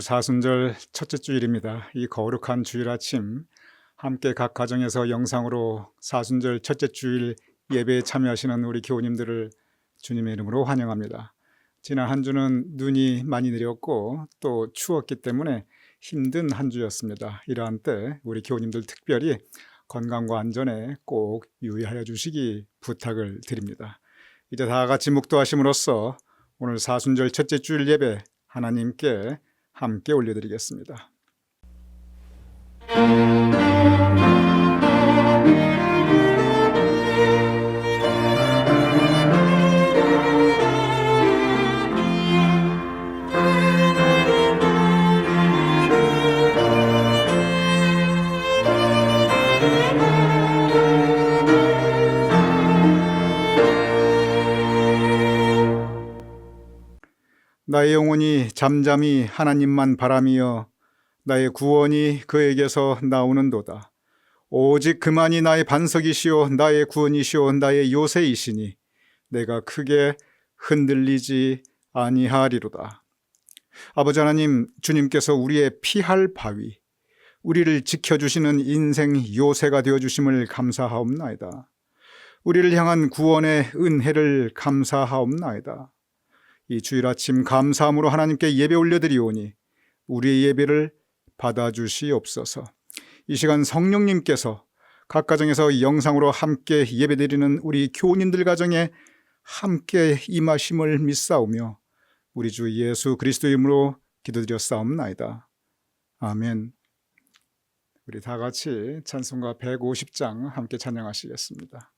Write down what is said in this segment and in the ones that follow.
오늘 사순절 첫째 주일입니다. 이 거룩한 주일 아침 함께 각 가정에서 영상으로 사순절 첫째 주일 예배에 참여하시는 우리 교우님들을 주님의 이름으로 환영합니다. 지난 한 주는 눈이 많이 내렸고 또 추웠기 때문에 힘든 한 주였습니다. 이러한 때 우리 교우님들 특별히 건강과 안전에 꼭 유의하여 주시기 부탁을 드립니다. 이제 다 같이 묵도하심으로써 오늘 사순절 첫째 주일 예배 하나님께 함께 올려드리겠습니다. 나의 영혼이 잠잠히 하나님만 바라며 나의 구원이 그에게서 나오는도다. 오직 그만이 나의 반석이시오 나의 구원이시오 나의 요새이시니 내가 크게 흔들리지 아니하리로다. 아버지 하나님, 주님께서 우리의 피할 바위, 우리를 지켜주시는 인생 요새가 되어주심을 감사하옵나이다. 우리를 향한 구원의 은혜를 감사하옵나이다. 이 주일 아침 감사함으로 하나님께 예배 올려드리오니 우리의 예배를 받아주시옵소서. 이 시간 성령님께서 각 가정에서 영상으로 함께 예배드리는 우리 교우님들 가정에 함께 임하심을 믿사오며 우리 주 예수 그리스도의 이름으로 기도드렸사옵나이다. 아멘. 우리 다 같이 찬송가 150장 함께 찬양하시겠습니다.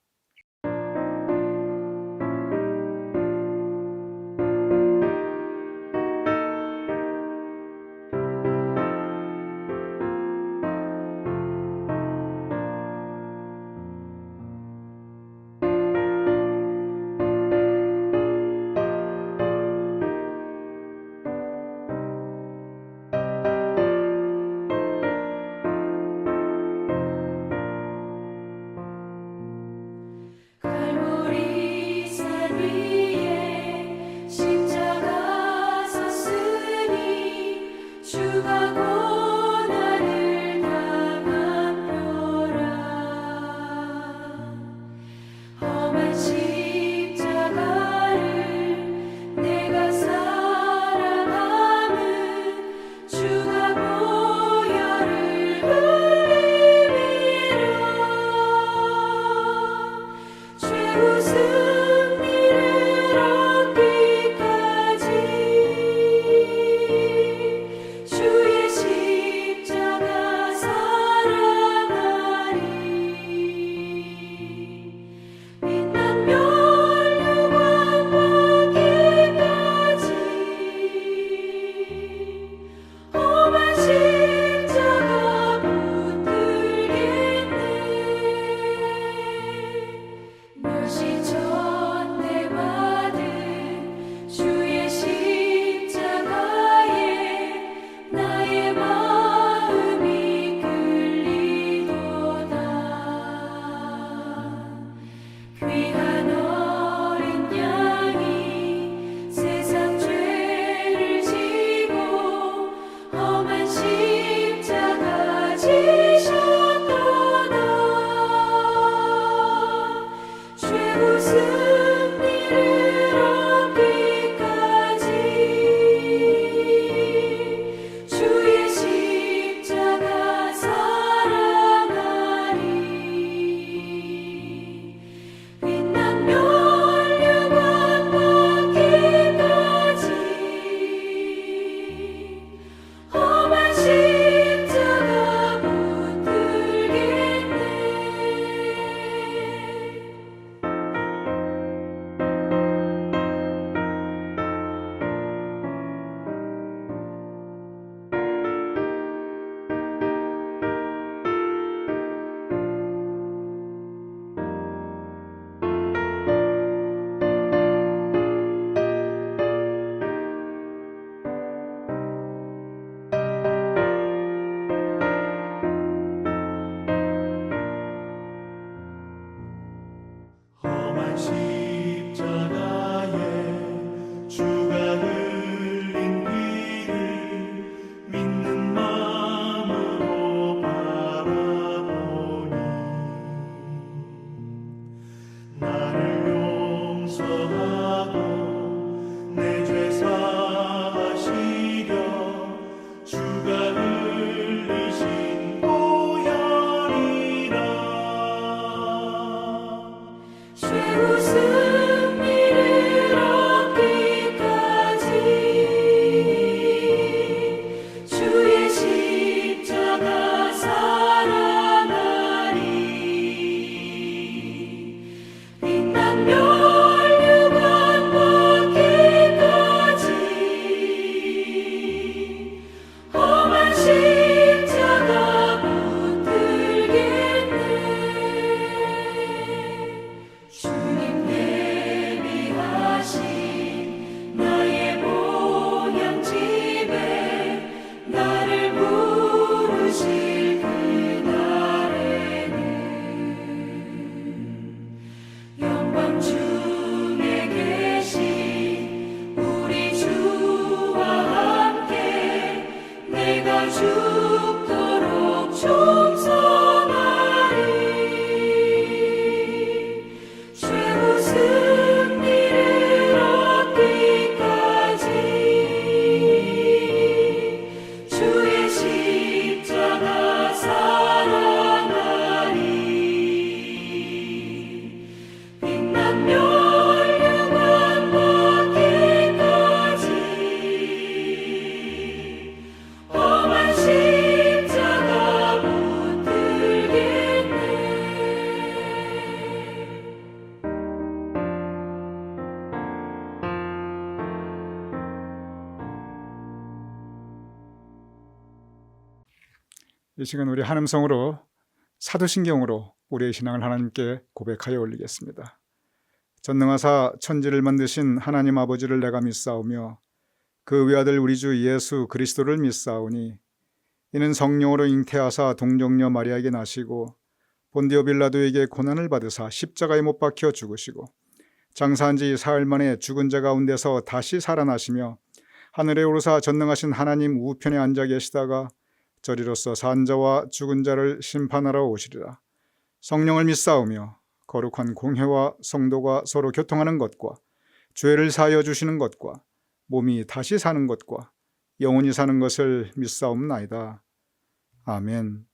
내 죄 사하시려 주가 흘리신 보혈이라. 죄 웃음 이를 얻기까지 주의 십자가 사랑하리. 빛난 멸류관 받기까지 험한 십자가 붙들겠네. 주님 예비하신 나의 보양집에 나를 부르실 그날에는 영광 중에 계신 우리 주와 함께 내가 죽도록 충성하리. 죄 웃음 이를 얻기까지 주의 십자가 사랑하리. 빛난 멸류관 받기까지 험한 십자가 붙들겠네. 이 시간 우리 한음성으로 사도신경으로 우리의 신앙을 하나님께 고백하여 올리겠습니다. 전능하사 천지를 만드신 하나님 아버지를 내가 믿사오며 그 외아들 우리 주 예수 그리스도를 믿사오니 이는 성령으로 잉태하사 동정녀 마리아에게 나시고 본디오 빌라도에게 고난을 받으사 십자가에 못 박혀 죽으시고 장사한 지 사흘 만에 죽은 자 가운데서 다시 살아나시며 하늘에 오르사 전능하신 하나님 우편에 앉아 계시다가 저리로서 산 자와 죽은 자를 심판하러 오시리라. 성령을 믿사오며 거룩한 공회와 성도가 서로 교통하는 것과 죄를 사하여 주시는 것과 몸이 다시 사는 것과 영원히 사는 것을 믿사옵나이다. 아멘.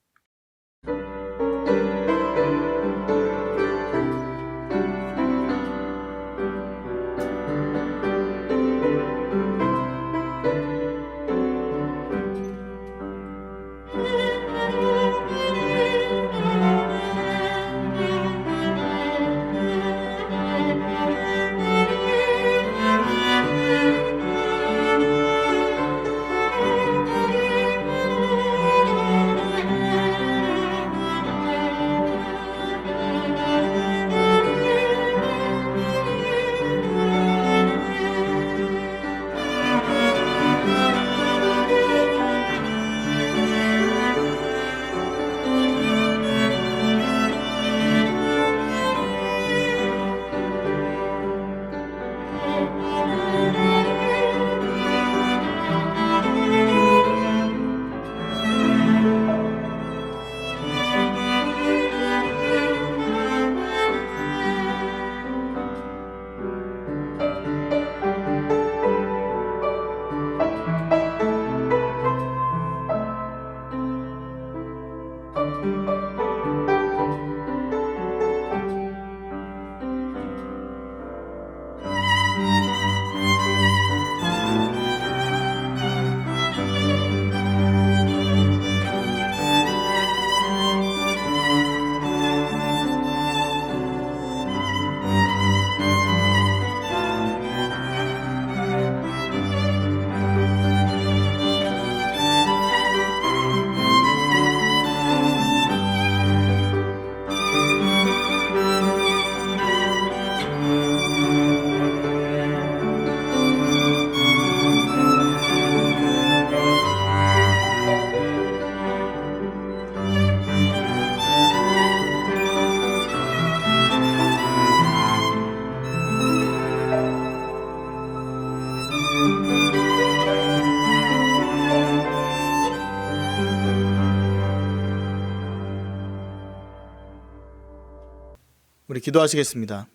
우리 기도하시겠습니다.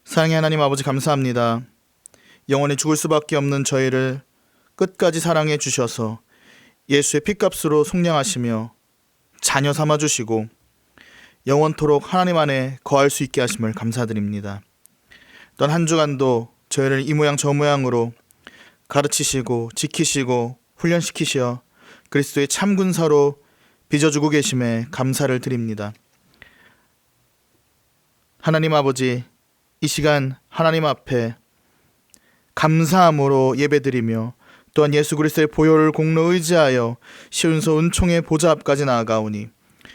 사랑의 하나님 아버지, 감사합니다. 영원히 죽을 수밖에 없는 저희를 끝까지 사랑해 주셔서 예수의 핏값으로 속량하시며 자녀 삼아 주시고 영원토록 하나님 안에 거할 수 있게 하심을 감사드립니다. 또한 한 주간도 저희를 이 모양 저 모양으로 가르치시고 지키시고 훈련시키시어 그리스도의 참 군사로 빚어주고 계심에 감사를 드립니다. 하나님 아버지, 이 시간 하나님 앞에 감사함으로 예배드리며 또한 예수 그리스도의 보혈을 공로 의지하여 시온서 은총의 보좌 앞까지 나아가오니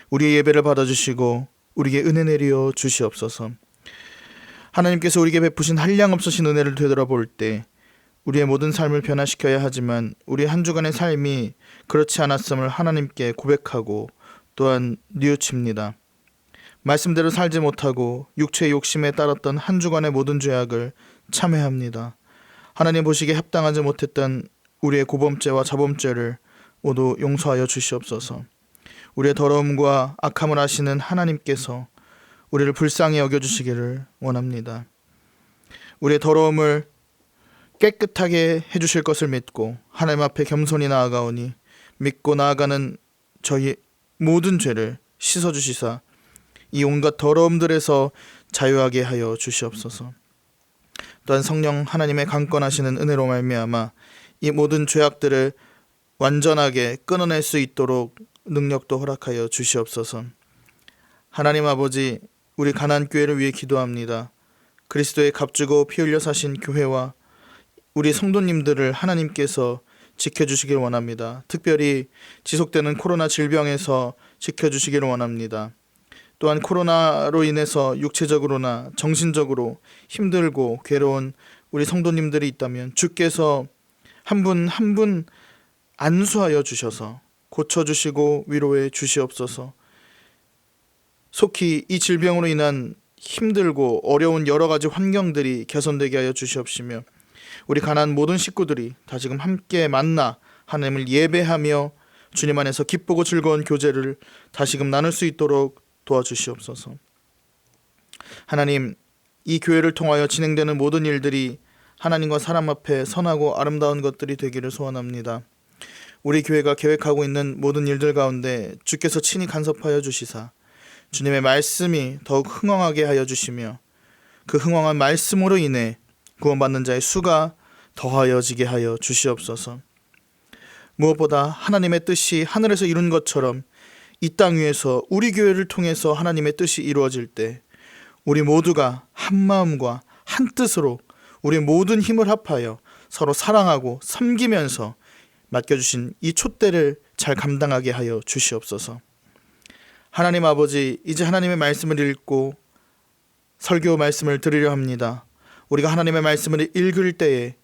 우리의 예배를 받아주시고 우리에게 은혜 내리어 주시옵소서. 하나님께서 우리에게 베푸신 한량없으신 은혜를 되돌아볼 때 우리의 모든 삶을 변화시켜야 하지만 우리의 한 주간의 삶이 그렇지 않았음을 하나님께 고백하고 또한 뉘우칩니다. 말씀대로 살지 못하고 육체의 욕심에 따랐던 한 주간의 모든 죄악을 참회합니다. 하나님 보시기에 합당하지 못했던 우리의 고범죄와 자범죄를 모두 용서하여 주시옵소서. 우리의 더러움과 악함을 아시는 하나님께서 우리를 불쌍히 여겨주시기를 원합니다. 우리의 더러움을 깨끗하게 해주실 것을 믿고 하나님 앞에 겸손히 나아가오니 믿고 나아가는 저희 모든 죄를 씻어주시사 이 온갖 더러움들에서 자유하게 하여 주시옵소서. 또한 성령 하나님의 강권하시는 은혜로 말미암아 이 모든 죄악들을 완전하게 끊어낼 수 있도록 능력도 허락하여 주시옵소서. 하나님 아버지, 우리 가나안 교회를 위해 기도합니다. 그리스도의 값주고 피 흘려 사신 교회와 우리 성도님들을 하나님께서 지켜주시길 원합니다. 특별히 지속되는 코로나 질병에서 지켜주시기를 원합니다. 또한 코로나로 인해서 육체적으로나 정신적으로 힘들고 괴로운 우리 성도님들이 있다면 주께서 한 분 한 분 안수하여 주셔서 고쳐주시고 위로해 주시옵소서. 속히 이 질병으로 인한 힘들고 어려운 여러 가지 환경들이 개선되게 하여 주시옵시며 우리 가나안 모든 식구들이 다시금 함께 만나 하나님을 예배하며 주님 안에서 기쁘고 즐거운 교제를 다시금 나눌 수 있도록 도와주시옵소서. 하나님, 이 교회를 통하여 진행되는 모든 일들이 하나님과 사람 앞에 선하고 아름다운 것들이 되기를 소원합니다. 우리 교회가 계획하고 있는 모든 일들 가운데 주께서 친히 간섭하여 주시사 주님의 말씀이 더욱 흥왕하게 하여 주시며 그 흥왕한 말씀으로 인해 구원받는 자의 수가 더하여지게 하여 주시옵소서. 무엇보다 하나님의 뜻이 하늘에서 이룬 것처럼 이 땅 위에서 우리 교회를 통해서 하나님의 뜻이 이루어질 때 우리 모두가 한 마음과 한 뜻으로 우리 모든 힘을 합하여 서로 사랑하고 섬기면서 맡겨주신 이 촛대를 잘 감당하게 하여 주시옵소서. 하나님 아버지, 이제 하나님의 말씀을 읽고 설교 말씀을 드리려 합니다. 우리가 하나님의 말씀을 읽을 때에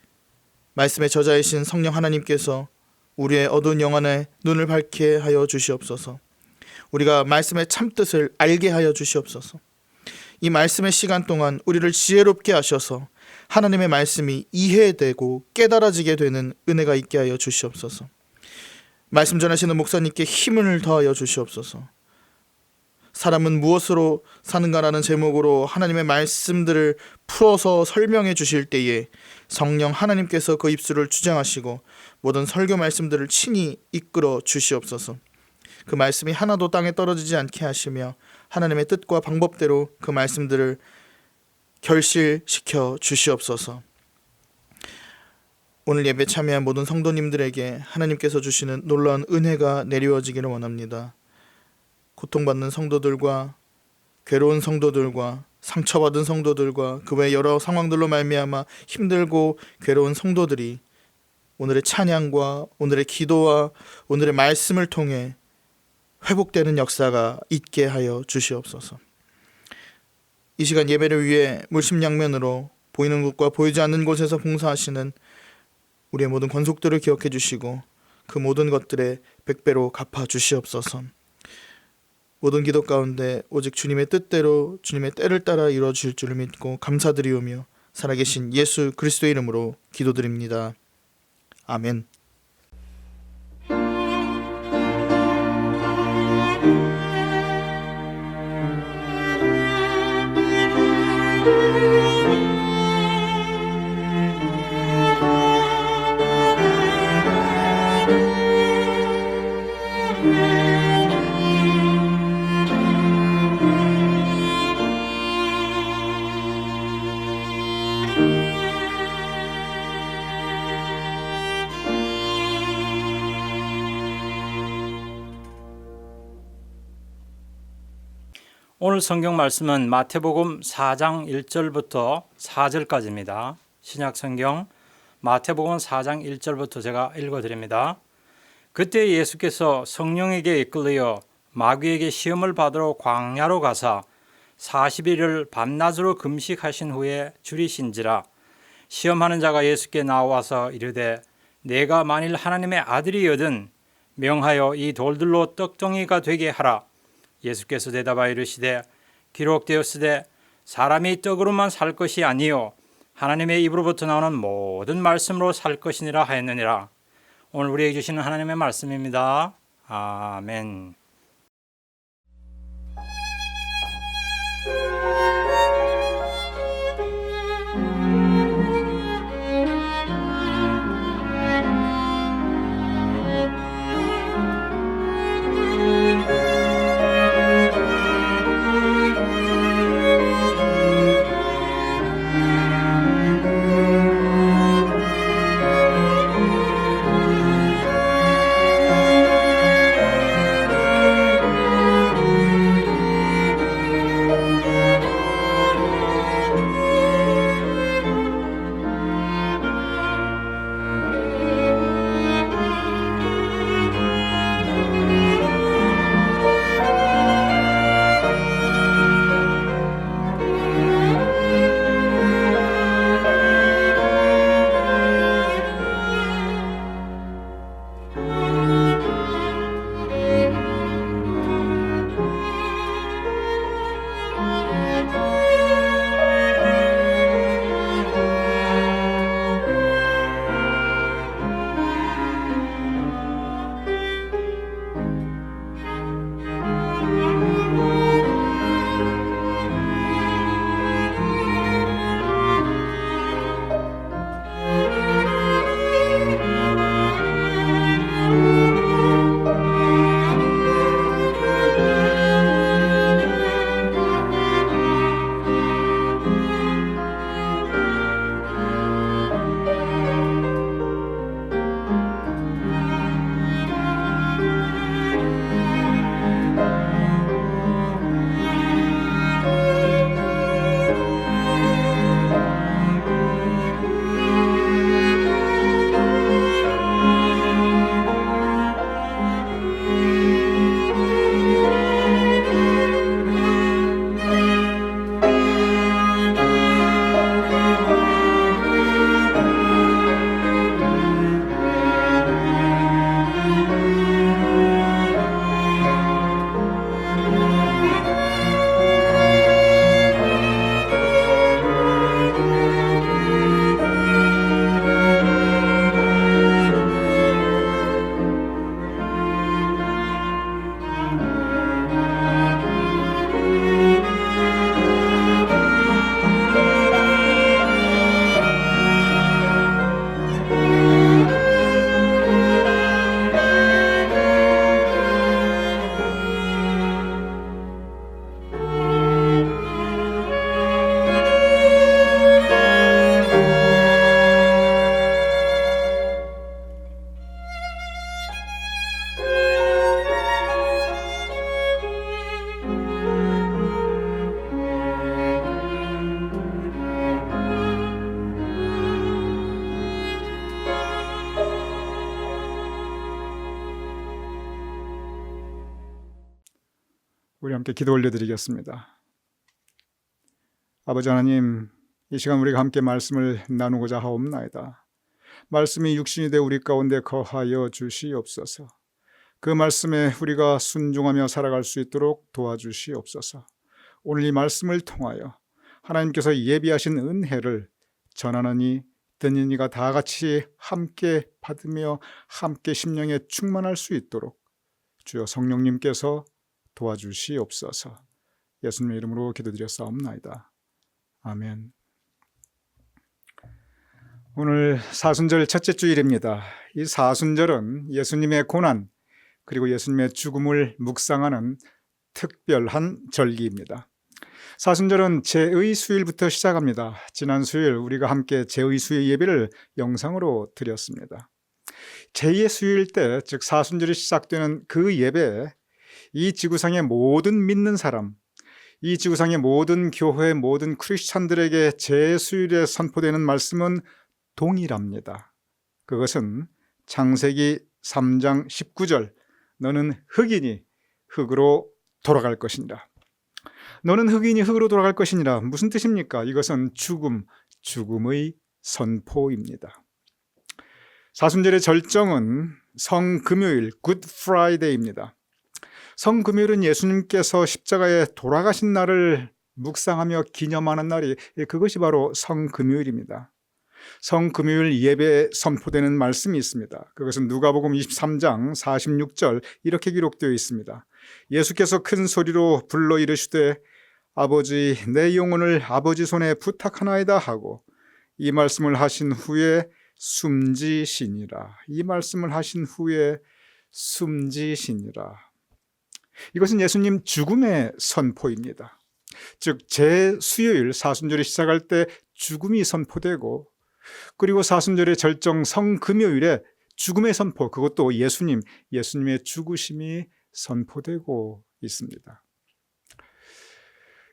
말씀의 저자이신 성령 하나님께서 우리의 어두운 영안에 눈을 밝게 하여 주시옵소서. 우리가 말씀의 참뜻을 알게 하여 주시옵소서. 이 말씀의 시간 동안 우리를 지혜롭게 하셔서 하나님의 말씀이 이해되고 깨달아지게 되는 은혜가 있게 하여 주시옵소서. 말씀 전하시는 목사님께 힘을 더하여 주시옵소서. 사람은 무엇으로 사는가라는 제목으로 하나님의 말씀들을 풀어서 설명해 주실 때에 성령 하나님께서 그 입술을 주장하시고 모든 설교 말씀들을 친히 이끌어 주시옵소서. 그 말씀이 하나도 땅에 떨어지지 않게 하시며 하나님의 뜻과 방법대로 그 말씀들을 결실시켜 주시옵소서. 오늘 예배 참여한 모든 성도님들에게 하나님께서 주시는 놀라운 은혜가 내려지기를 원합니다. 고통받는 성도들과 괴로운 성도들과 상처받은 성도들과 그 외 여러 상황들로 말미암아 힘들고 괴로운 성도들이 오늘의 찬양과 오늘의 기도와 오늘의 말씀을 통해 회복되는 역사가 있게 하여 주시옵소서. 이 시간 예배를 위해 물심양면으로 보이는 곳과 보이지 않는 곳에서 봉사하시는 우리의 모든 권속들을 기억해 주시고 그 모든 것들에 백배로 갚아 주시옵소서. 모든 기도 가운데 오직 주님의 뜻대로 주님의 때를 따라 이루어 주실 줄을 믿고 감사드리오며 살아계신 예수 그리스도의 이름으로 기도드립니다. 아멘. 주 오늘 성경 말씀은 마태복음 4장 1절부터 4절까지입니다. 신약 성경 마태복음 4장 1절부터 제가 읽어드립니다. 그때 예수께서 성령에게 이끌려 마귀에게 시험을 받으러 광야로 가사 40일을 밤낮으로 금식하신 후에 줄이신지라. 시험하는 자가 예수께 나와서 이르되 내가 만일 하나님의 아들이거든 명하여 이 돌들로 떡덩이가 되게 하라. 예수께서 대답하여 이르시되 기록되었으되 사람이 떡으로만 살 것이 아니요 하나님의 입으로부터 나오는 모든 말씀으로 살 것이니라 하였느니라. 오늘 우리에게 주시는 하나님의 말씀입니다. 아멘. 우리 함께 기도 올려드리겠습니다. 아버지 하나님, 이 시간 우리가 함께 말씀을 나누고자 하옵나이다. 말씀이 육신이 되어 우리 가운데 거하여 주시옵소서. 그 말씀에 우리가 순종하며 살아갈 수 있도록 도와주시옵소서. 오늘 이 말씀을 통하여 하나님께서 예비하신 은혜를 전하는 이 듣는 이가 다 같이 함께 받으며 함께 심령에 충만할 수 있도록 주여 성령님께서 도와주시옵소서. 예수님의 이름으로 기도드렸사옵나이다. 아멘. 오늘 사순절 첫째 주일입니다. 이 사순절은 예수님의 고난 그리고 예수님의 죽음을 묵상하는 특별한 절기입니다. 사순절은 제의 수일부터 시작합니다. 지난 수일 우리가 함께 제의 수일 예배를 영상으로 드렸습니다. 제2의 수일 때, 즉 사순절이 시작되는 그 예배에 이 지구상의 모든 믿는 사람, 이 지구상의 모든 교회, 모든 크리스찬들에게 제 수요일에 선포되는 말씀은 동일합니다. 그것은 창세기 3장 19절, 너는 흙이니 흙으로 돌아갈 것이니라. 너는 흙이니 흙으로 돌아갈 것이니라. 무슨 뜻입니까? 이것은 죽음의 선포입니다. 사순절의 절정은 성금요일, 굿 프라이데이입니다. 성금요일은 예수님께서 십자가에 돌아가신 날을 묵상하며 기념하는 날이, 그것이 바로 성금요일입니다. 성금요일 예배에 선포되는 말씀이 있습니다. 그것은 누가복음 23장 46절 이렇게 기록되어 있습니다. 예수께서 큰 소리로 불러 이르시되 아버지 내 영혼을 아버지 손에 부탁하나이다 하고 이 말씀을 하신 후에 숨지시니라. 이 말씀을 하신 후에 숨지시니라. 이것은 예수님 죽음의 선포입니다. 즉 제수요일 사순절이 시작할 때 죽음이 선포되고, 그리고 사순절의 절정 성금요일에 죽음의 선포, 그것도 예수님의 죽으심이 선포되고 있습니다.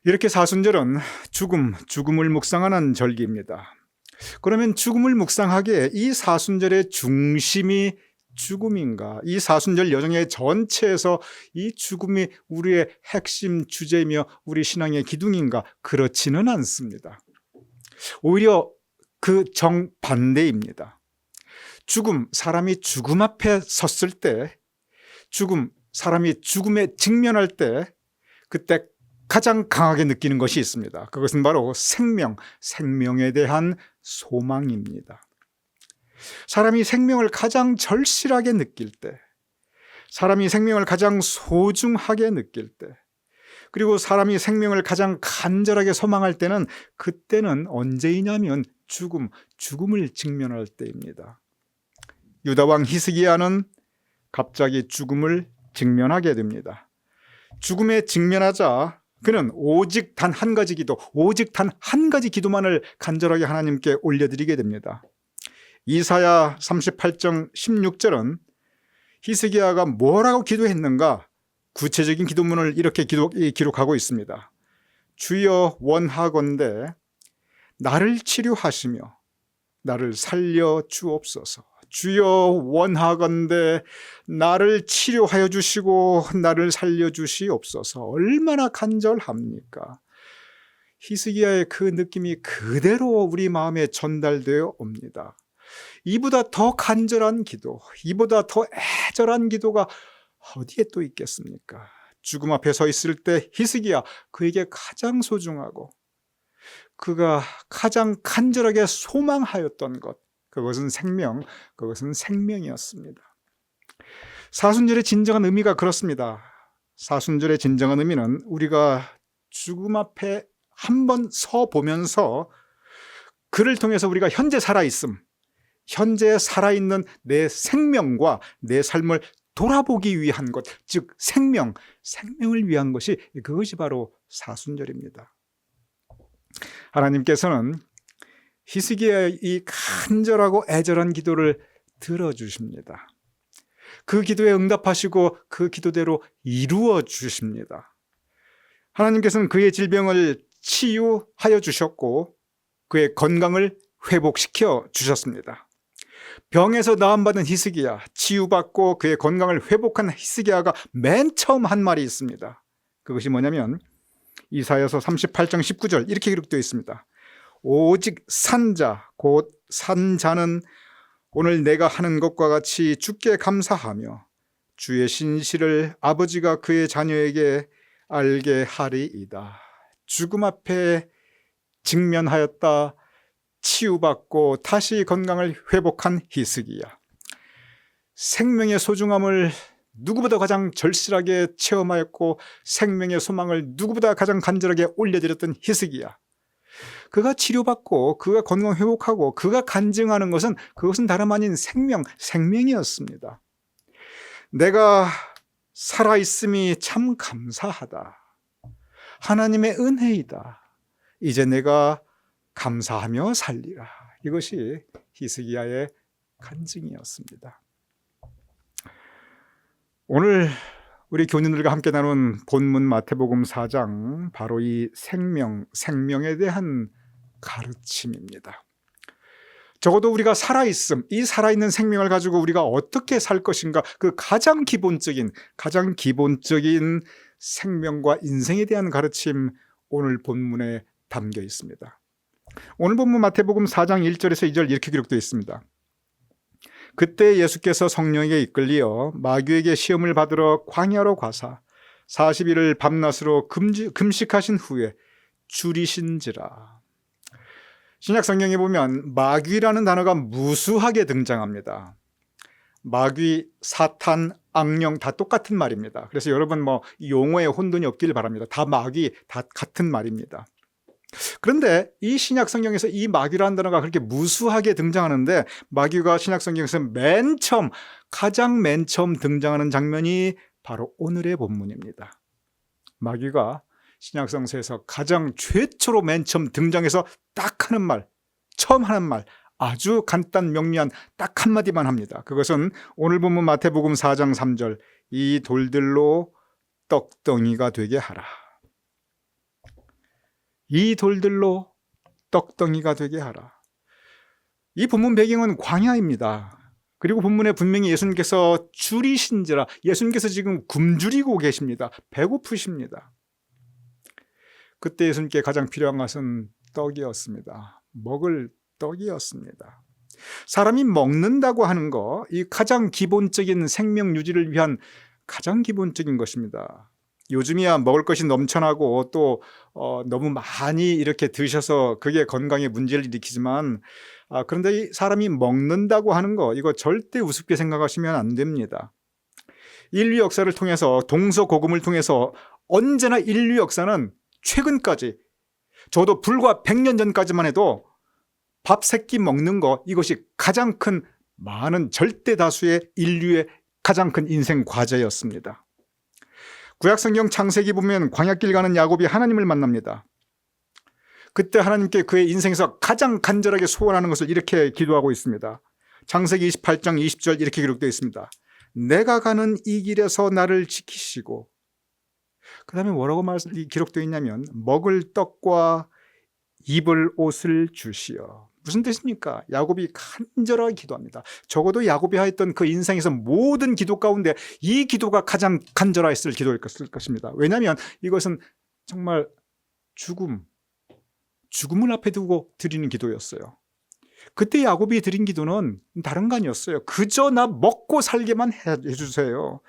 이렇게 사순절은 죽음을 묵상하는 절기입니다. 그러면 죽음을 묵상하기에 이 사순절의 중심이 죽음인가? 이 사순절 여정의 전체에서 이 죽음이 우리의 핵심 주제이며 우리 신앙의 기둥인가? 그렇지는 않습니다. 오히려 그 정반대입니다. 사람이 죽음 앞에 섰을 때, 사람이 죽음에 직면할 때, 그때 가장 강하게 느끼는 것이 있습니다. 그것은 바로 생명에 대한 소망입니다. 사람이 생명을 가장 절실하게 느낄 때, 사람이 생명을 가장 소중하게 느낄 때, 그리고 사람이 생명을 가장 간절하게 소망할 때는, 그때는 언제이냐면 죽음을 직면할 때입니다. 유다왕 히스기야는 갑자기 죽음을 직면하게 됩니다. 죽음에 직면하자 그는 오직 단 한 가지 기도만을 간절하게 하나님께 올려드리게 됩니다. 이사야 38장 16절은 히스기야가 뭐라고 기도했는가? 구체적인 기도문을 이렇게 기록하고 있습니다. 주여 원하건대 나를 치료하시며 나를 살려 주옵소서. 주여 원하건대 나를 치료하여 주시고 나를 살려 주시옵소서. 얼마나 간절합니까? 히스기야의 그 느낌이 그대로 우리 마음에 전달되어 옵니다. 이보다 더 간절한 기도, 이보다 더 애절한 기도가 어디에 또 있겠습니까? 죽음 앞에 서 있을 때 히스기야, 그에게 가장 소중하고 그가 가장 간절하게 소망하였던 것, 그것은 생명이었습니다. 사순절의 진정한 의미가 그렇습니다. 사순절의 진정한 의미는 우리가 죽음 앞에 한번 서 보면서 그를 통해서 우리가 현재 살아있는 내 생명과 내 삶을 돌아보기 위한 것, 즉 생명을 위한 것이, 그것이 바로 사순절입니다. 하나님께서는 히스기야의 이 간절하고 애절한 기도를 들어주십니다. 그 기도에 응답하시고 그 기도대로 이루어 주십니다. 하나님께서는 그의 질병을 치유하여 주셨고 그의 건강을 회복시켜 주셨습니다. 병에서 나음받은 히스기야, 치유받고 그의 건강을 회복한 히스기야가 맨 처음 한 말이 있습니다. 그것이 뭐냐면 이사야서 38장 19절 이렇게 기록되어 있습니다. 오직 산자, 곧 산자는 오늘 내가 하는 것과 같이 주께 감사하며 주의 신실을 아버지가 그의 자녀에게 알게 하리이다. 죽음 앞에 직면하였다, 치유받고 다시 건강을 회복한 히스기야, 생명의 소중함을 누구보다 가장 절실하게 체험하였고 생명의 소망을 누구보다 가장 간절하게 올려드렸던 히스기야, 그가 치료받고 그가 건강 회복하고 그가 간증하는 것은 그것은 다름 아닌 생명이었습니다. 내가 살아있음이 참 감사하다. 하나님의 은혜이다. 이제 내가 감사하며 살리라. 이것이 히스기야의 간증이었습니다. 오늘 우리 교인들과 함께 나눈 본문 마태복음 4장, 바로 이 생명에 대한 가르침입니다. 적어도 우리가 살아있음, 이 살아있는 생명을 가지고 우리가 어떻게 살 것인가, 그 가장 기본적인 생명과 인생에 대한 가르침, 오늘 본문에 담겨 있습니다. 오늘 본문 마태복음 4장 1절에서 2절 이렇게 기록되어 있습니다. 그때 예수께서 성령에게 이끌리어 마귀에게 시험을 받으러 광야로 가사 40일을 밤낮으로 금식하신 후에 줄이신지라. 신약 성경에 보면 마귀라는 단어가 무수하게 등장합니다. 마귀, 사탄, 악령 다 똑같은 말입니다. 그래서 여러분 용어에 혼돈이 없길 바랍니다. 다 마귀, 다 같은 말입니다. 그런데 이 신약 성경에서 이 마귀라는 단어가 그렇게 무수하게 등장하는데, 마귀가 신약 성경에서 가장 맨 처음 등장하는 장면이 바로 오늘의 본문입니다. 마귀가 신약 성서에서 가장 최초로 맨 처음 등장해서 처음 하는 말, 아주 간단 명료한 딱 한마디만 합니다. 그것은 오늘 본문 마태복음 4장 3절, 이 돌들로 떡덩이가 되게 하라. 이 돌들로 떡덩이가 되게 하라. 이 본문 배경은 광야입니다. 그리고 본문에 분명히 예수님께서 줄이신지라, 예수님께서 지금 굶주리고 계십니다. 배고프십니다. 그때 예수님께 가장 필요한 것은 떡이었습니다. 먹을 떡이었습니다. 사람이 먹는다고 하는 거, 이 가장 기본적인 생명 유지를 위한 가장 기본적인 것입니다. 요즘이야 먹을 것이 넘쳐나고 또 너무 많이 이렇게 드셔서 그게 건강에 문제를 일으키지만, 그런데 이 사람이 먹는다고 하는 거, 이거 절대 우습게 생각하시면 안 됩니다. 인류 역사를 통해서, 동서고금을 통해서 언제나 인류 역사는 최근까지, 저도 불과 100년 전까지만 해도 밥 3끼 먹는 거, 이것이 가장 큰, 많은 절대 다수의 인류의 가장 큰 인생 과제였습니다. 구약성경 창세기 보면 광야길 가는 야곱이 하나님을 만납니다. 그때 하나님께 그의 인생에서 가장 간절하게 소원하는 것을 이렇게 기도하고 있습니다. 창세기 28장 20절 이렇게 기록되어 있습니다. 내가 가는 이 길에서 나를 지키시고, 그 다음에 뭐라고 기록되어 있냐면 먹을 떡과 입을 옷을 주시어. 무슨 뜻입니까? 야곱이 간절하게 기도합니다. 적어도 야곱이 하였던 그 인생에서 모든 기도 가운데 이 기도가 가장 간절했을 기도일 것입니다. 왜냐하면 이것은 정말 죽음을 앞에 두고 드리는 기도였어요. 그때 야곱이 드린 기도는 다른 거 아니었어요. 그저 나 먹고 살게만 해주세요.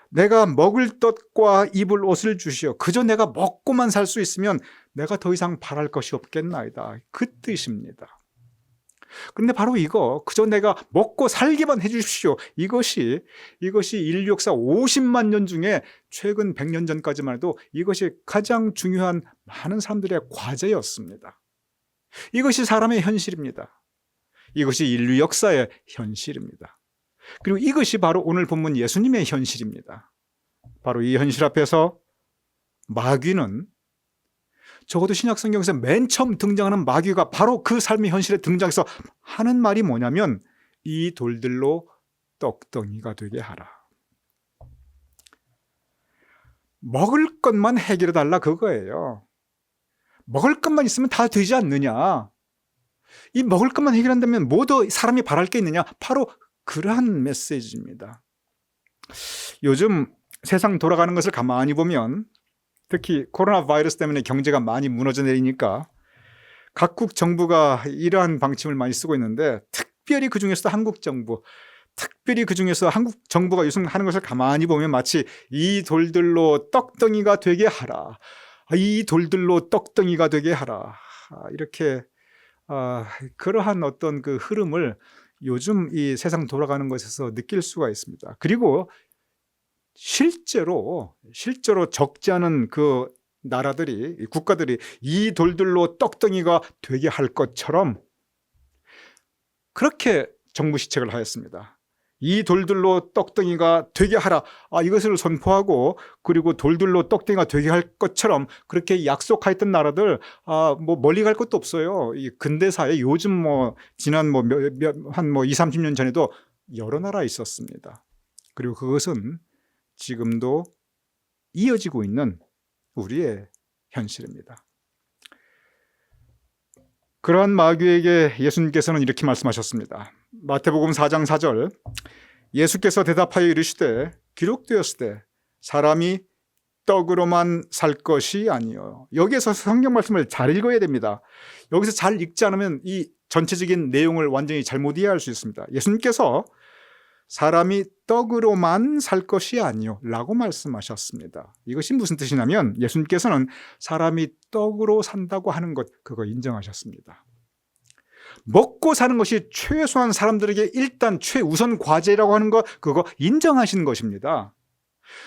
내가 먹을 떡과 입을 옷을 주시어. 그저 내가 먹고만 살 수 있으면 내가 더 이상 바랄 것이 없겠나이다. 그 뜻입니다. 그런데 바로 이거, 그저 내가 먹고 살기만 해주십시오, 이것이 인류 역사 50만 년 중에 최근 100년 전까지만 해도 이것이 가장 중요한 많은 사람들의 과제였습니다. 이것이 사람의 현실입니다. 이것이 인류 역사의 현실입니다. 그리고 이것이 바로 오늘 본문 예수님의 현실입니다. 바로 이 현실 앞에서 마귀는, 적어도 신약 성경에서 맨 처음 등장하는 마귀가 바로 그 삶의 현실에 등장해서 하는 말이 뭐냐면, 이 돌들로 떡덩이가 되게 하라. 먹을 것만 해결해 달라, 그거예요. 먹을 것만 있으면 다 되지 않느냐. 이 먹을 것만 해결한다면 뭐 더 사람이 바랄 게 있느냐. 바로 그러한 메시지입니다. 요즘 세상 돌아가는 것을 가만히 보면, 특히 코로나 바이러스 때문에 경제가 많이 무너져 내리니까 각국 정부가 이러한 방침을 많이 쓰고 있는데, 특별히 그중에서 한국 정부가 요즘 하는 것을 가만히 보면 마치 이 돌들로 떡덩이가 되게 하라, 이 돌들로 떡덩이가 되게 하라, 이렇게 그러한 어떤 그 흐름을 요즘 이 세상 돌아가는 것에서 느낄 수가 있습니다. 그리고 실제로 적지 않은 그 나라들이, 국가들이 이 돌들로 떡덩이가 되게 할 것처럼 그렇게 정부 시책을 하였습니다. 이 돌들로 떡덩이가 되게 하라, 이것을 선포하고, 그리고 돌들로 떡덩이가 되게 할 것처럼 그렇게 약속하였던 나라들, 뭐 멀리 갈 것도 없어요. 이 근대사에 요즘 지난 한 20-30년 전에도 여러 나라 있었습니다. 그리고 그것은 지금도 이어지고 있는 우리의 현실입니다. 그러한 마귀에게 예수님께서는 이렇게 말씀하셨습니다. 마태복음 4장 4절, 예수께서 대답하여 이르시되 기록되었으되 사람이 떡으로만 살 것이 아니요. 여기에서 성경 말씀을 잘 읽어야 됩니다. 여기서 잘 읽지 않으면 이 전체적인 내용을 완전히 잘못 이해할 수 있습니다. 예수님께서 사람이 떡으로만 살 것이 아니요 라고 말씀하셨습니다. 이것이 무슨 뜻이냐면 예수님께서는 사람이 떡으로 산다고 하는 것, 그거 인정하셨습니다. 먹고 사는 것이 최소한 사람들에게 일단 최우선 과제라고 하는 것, 그거 인정하신 것입니다.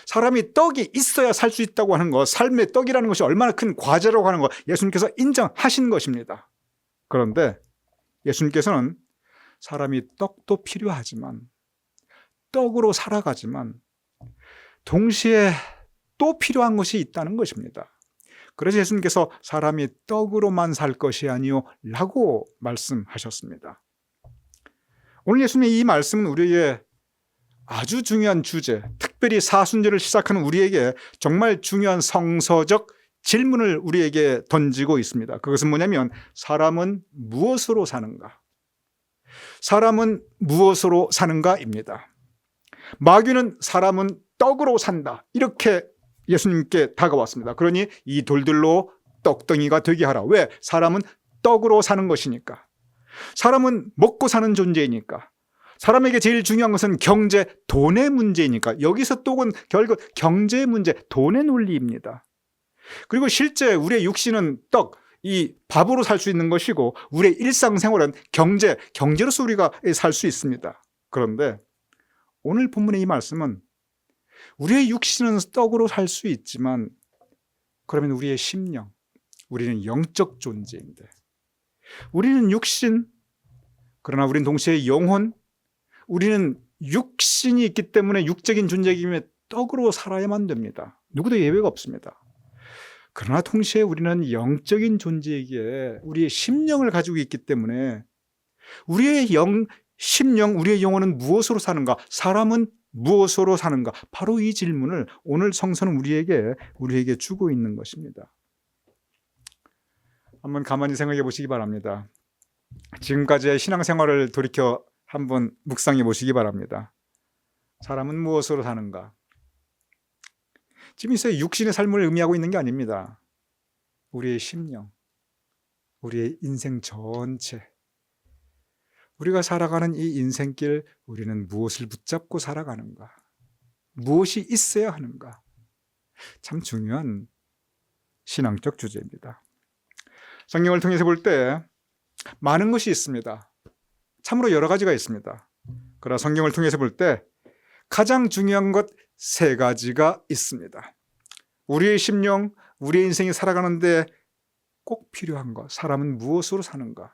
사람이 떡이 있어야 살 수 있다고 하는 것, 삶의 떡이라는 것이 얼마나 큰 과제라고 하는 것, 예수님께서 인정하신 것입니다. 그런데 예수님께서는 사람이 떡도 필요하지만, 떡으로 살아가지만 동시에 또 필요한 것이 있다는 것입니다. 그래서 예수님께서 사람이 떡으로만 살 것이 아니요 라고 말씀하셨습니다. 오늘 예수님의 이 말씀은 우리에게 아주 중요한 주제, 특별히 사순절을 시작하는 우리에게 정말 중요한 성서적 질문을 우리에게 던지고 있습니다. 그것은 뭐냐면 사람은 무엇으로 사는가? 사람은 무엇으로 사는가입니다. 마귀는 사람은 떡으로 산다, 이렇게 예수님께 다가왔습니다. 그러니 이 돌들로 떡덩이가 되게 하라. 왜? 사람은 떡으로 사는 것이니까. 사람은 먹고 사는 존재이니까. 사람에게 제일 중요한 것은 경제, 돈의 문제이니까. 여기서 떡은 결국 경제의 문제, 돈의 논리입니다. 그리고 실제 우리의 육신은 떡, 이 밥으로 살 수 있는 것이고 우리의 일상생활은 경제로서 우리가 살 수 있습니다. 그런데 오늘 본문의 이 말씀은 우리의 육신은 떡으로 살 수 있지만 그러면 우리의 심령, 우리는 영적 존재인데, 우리는 육신, 그러나 우리는 동시에 영혼, 우리는 육신이 있기 때문에 육적인 존재이기에 떡으로 살아야만 됩니다. 누구도 예외가 없습니다. 그러나 동시에 우리는 영적인 존재이기에 우리의 심령을 가지고 있기 때문에 우리의 심령, 우리의 영혼은 무엇으로 사는가? 사람은 무엇으로 사는가? 바로 이 질문을 오늘 성서는 우리에게 주고 있는 것입니다. 한번 가만히 생각해 보시기 바랍니다. 지금까지의 신앙생활을 돌이켜 한번 묵상해 보시기 바랍니다. 사람은 무엇으로 사는가? 지금 이 육신의 삶을 의미하고 있는 게 아닙니다. 우리의 심령, 우리의 인생 전체, 우리가 살아가는 이 인생길, 우리는 무엇을 붙잡고 살아가는가? 무엇이 있어야 하는가? 참 중요한 신앙적 주제입니다. 성경을 통해서 볼 때 많은 것이 있습니다. 참으로 여러 가지가 있습니다. 그러나 성경을 통해서 볼 때 가장 중요한 것 3가지가 있습니다. 우리의 심령, 우리의 인생이 살아가는데 꼭 필요한 것, 사람은 무엇으로 사는가?